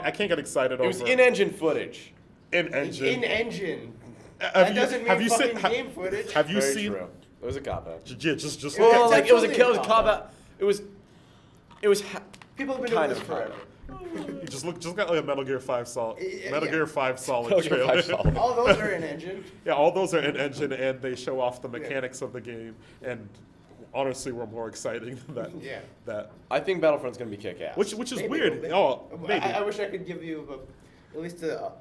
I can't get excited over It was in-engine footage. in engine. In engine. Have That you- doesn't have mean you fucking seen- game footage. Have you Very seen? true. It was a cop out. Yeah, just Yeah, Well, it's like it was a absolutely a cop cop-out. out. It was. People have been doing kind this of forever. you just got like a Metal Gear 5 solid, Yeah. Metal Gear 5 solid Metal Gear trailer. 5 solid. All those are in engine. Yeah, all those are in engine, and they show off the mechanics of the game, and honestly, were more exciting than Yeah. that. I think Battlefront's gonna be kick-ass. Which is Maybe weird. a little bit. Oh, maybe. I wish I could give you at least a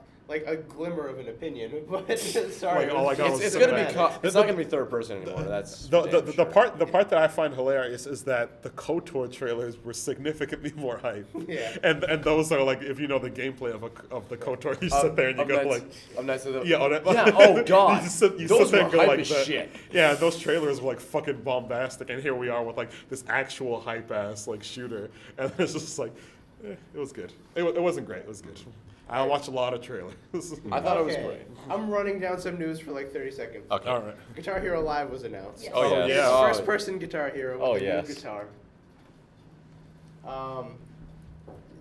glimmer of an opinion, but sorry. Like, all I got was It's gonna be. cinematic. It's not gonna be third person anymore. That's The damn sure. part that I find hilarious is that the KOTOR trailers were significantly more hype. Yeah. And those are like, if you know the gameplay of the KOTOR, you sit there and you go like. I'm nice to the. Yeah, Oh god. You sit Those there were and go hype like as that. shit. Yeah, those trailers were like fucking bombastic, and here we are with like this actual hype ass like shooter, and it's just like, it was good. It wasn't great. It was good. I watched a lot of trailers. I thought it was Okay. great. I'm running down some news for like 30 seconds. Okay. All right. Guitar Hero Live was announced. Yes. Oh, yeah. It's Yeah. first person Guitar Hero with Oh, a yes. new guitar.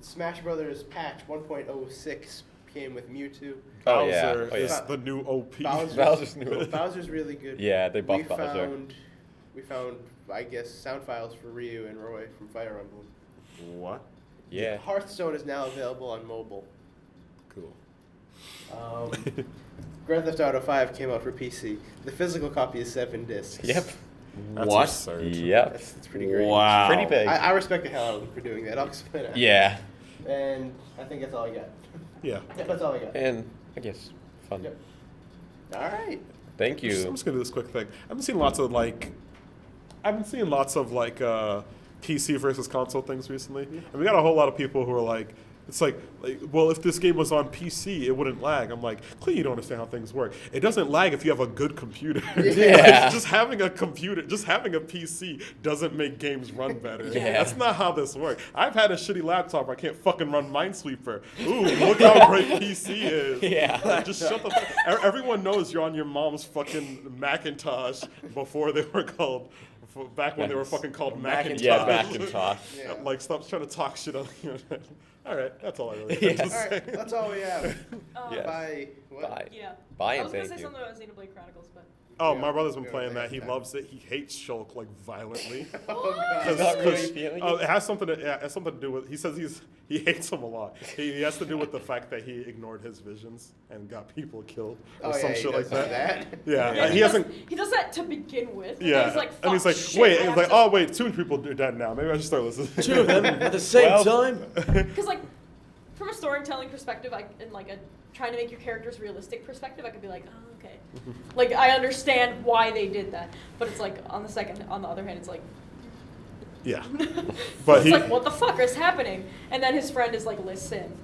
Smash Brothers patch 1.06 came with Mewtwo. Oh yeah. Bowser Oh yeah. is the new OP. Bowser's new. Bowser's really good. Yeah, they buffed Bowser. We found, I guess, sound files for Ryu and Roy from Fire Emblem. What? Yeah. Hearthstone is now available on mobile. Cool. Grand Theft Auto 5 came out for PC. The physical copy is 7 discs. Yep. That's What? absurd. Yep. That's pretty great. Wow. Pretty big. I respect the hell out of them for doing that. I'll explain it. Yeah. And I think that's all I got. Yeah. Yeah, that's all I got. And I guess fun. Yep. All right. Thank I'm you. just gonna do this quick thing. I've been seeing lots of PC versus console things recently, and we got a whole lot of people who are like, It's like, well, if this game was on PC, it wouldn't lag. I'm like, clearly you don't understand how things work. It doesn't lag if you have a good computer. Yeah. Like, just having a computer, just having a PC doesn't make games run better. Yeah. That's not how this works. I've had a shitty laptop where I can't fucking run Minesweeper. Ooh, look how great PC is. Yeah. Like, just shut the fuck. Everyone knows you're on your mom's fucking Macintosh before they were called. Back when they were fucking called Macintosh. Yeah, Macintosh. Yeah. Like, stop trying to talk shit on the internet. All right, that's all I really Yeah. have to All say. right, that's all we have. Yes. Bye. What? Bye. Yeah. Bye I and was gonna thank say you. something about Xenoblade Chronicles, but. Oh, Yeah, my brother's been we playing already that. He have loves it. He hates Shulk like violently. Oh, God. Not really feeling it. It has something to do with. He says he hates him a lot. He has to do with the fact that he ignored his visions and got people killed or some he shit like does that. that. Yeah, Yeah, he hasn't. He does that to begin with. Yeah, And he's like, and he's "Fuck, like, shit, wait, I and have he's like, to-" oh wait, 2 people are dead now. Maybe I should start listening. 2 of them at the same time. Because like, from a storytelling perspective, in like a trying to make your characters realistic perspective, I could be like, oh, okay, like I understand why they did that. But it's like on the other hand, it's like, Yeah, but it's like what the fuck is happening? And then his friend is like, listen,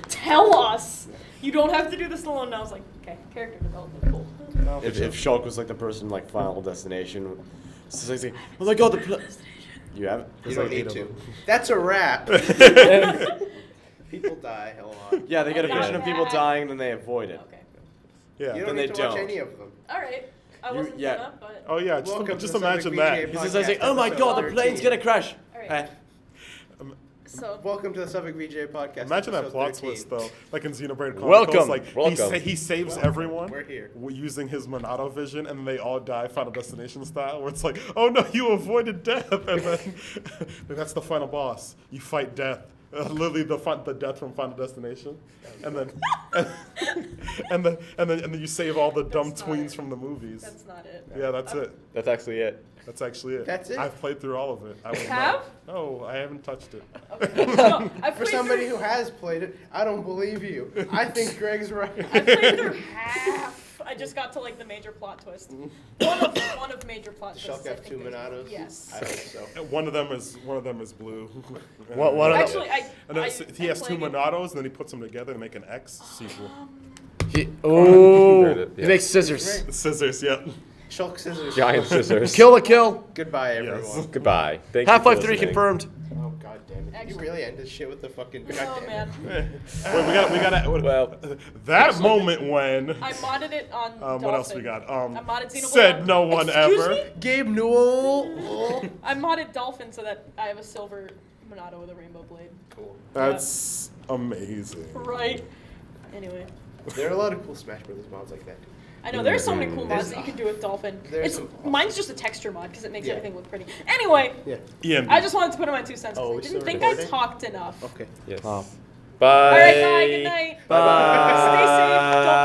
tell us. You don't have to do this alone. And I was like, okay, character development, cool. If Shulk was like the person like Final Destination, it's like, oh my god, you have it. You There's don't like 8 need of to. them. That's a wrap. People die a lot. Yeah, they get a Not vision of people bad. dying and then they avoid it. Okay, Yeah. You Then don't they need to watch don't. any of them. all right. I wasn't yeah. gonna, but Oh yeah, Welcome just to the imagine Suffolk that. VGA He's just like, oh my Podcast, god, the episode plane's 13. gonna crash. all right. Eh. So Welcome to the Suffolk VGA podcast. Imagine that episode plot 13. twist though, like in Xenoblade Chronicles. Welcome. Like Welcome. he saves Welcome. everyone. We're here. Using his Monado vision, and they all die Final Destination style. Where it's like, oh no, you avoided death, and then that's the final boss. You fight death. Literally the death from Final Destination, and then and then you save all the dumb That's not tweens it. from the movies. that's not it. Yeah, that's it. That's actually it. That's actually it. That's it? I've played through all of it. I will Have? not. No, I haven't touched it. Okay. No, I For played somebody through, who has played it, I don't believe you. I think Greg's right. I played through half. I just got to like the major plot twist. One of major plot Shall twists. I have think 2 there's- Monados? Yes. I hope so. One of them is blue. One of Actually, And then I he has 2 playing it- Monados, and then he puts them together to make an X sequel. Oh, Heard it, he yeah. makes scissors. Scissors, yeah. Shulk scissors. Giant scissors. Kill a kill. Goodbye, Yes. everyone. Goodbye. Thank you. Half-Life for 3 listening. confirmed. Oh, god damn it. You Actually- really end this shit with the fucking. Oh goddamn it. man. Wait, we got Well, that moment when. I modded it on. What else we Dolphin. got? I modded Xenoblade Said on- no one Excuse ever. me? Gabe Newell. I modded Dolphin so that I have a silver Monado with a rainbow blade. Cool. That's amazing. Right. Anyway. There are a lot of cool Smash Brothers mods like that. I know there's so many cool There's- mods that you can do with Dolphin. there's It's some- mine's just a texture mod because it makes Yeah. everything look pretty. Anyway, Yeah. Ian. I just wanted to put in my 2 cents. 'cause Oh, I we didn't still think I recording? talked enough. Okay. yes. Oh. Bye. All right, bye. Good night. Bye. Stay safe. Don't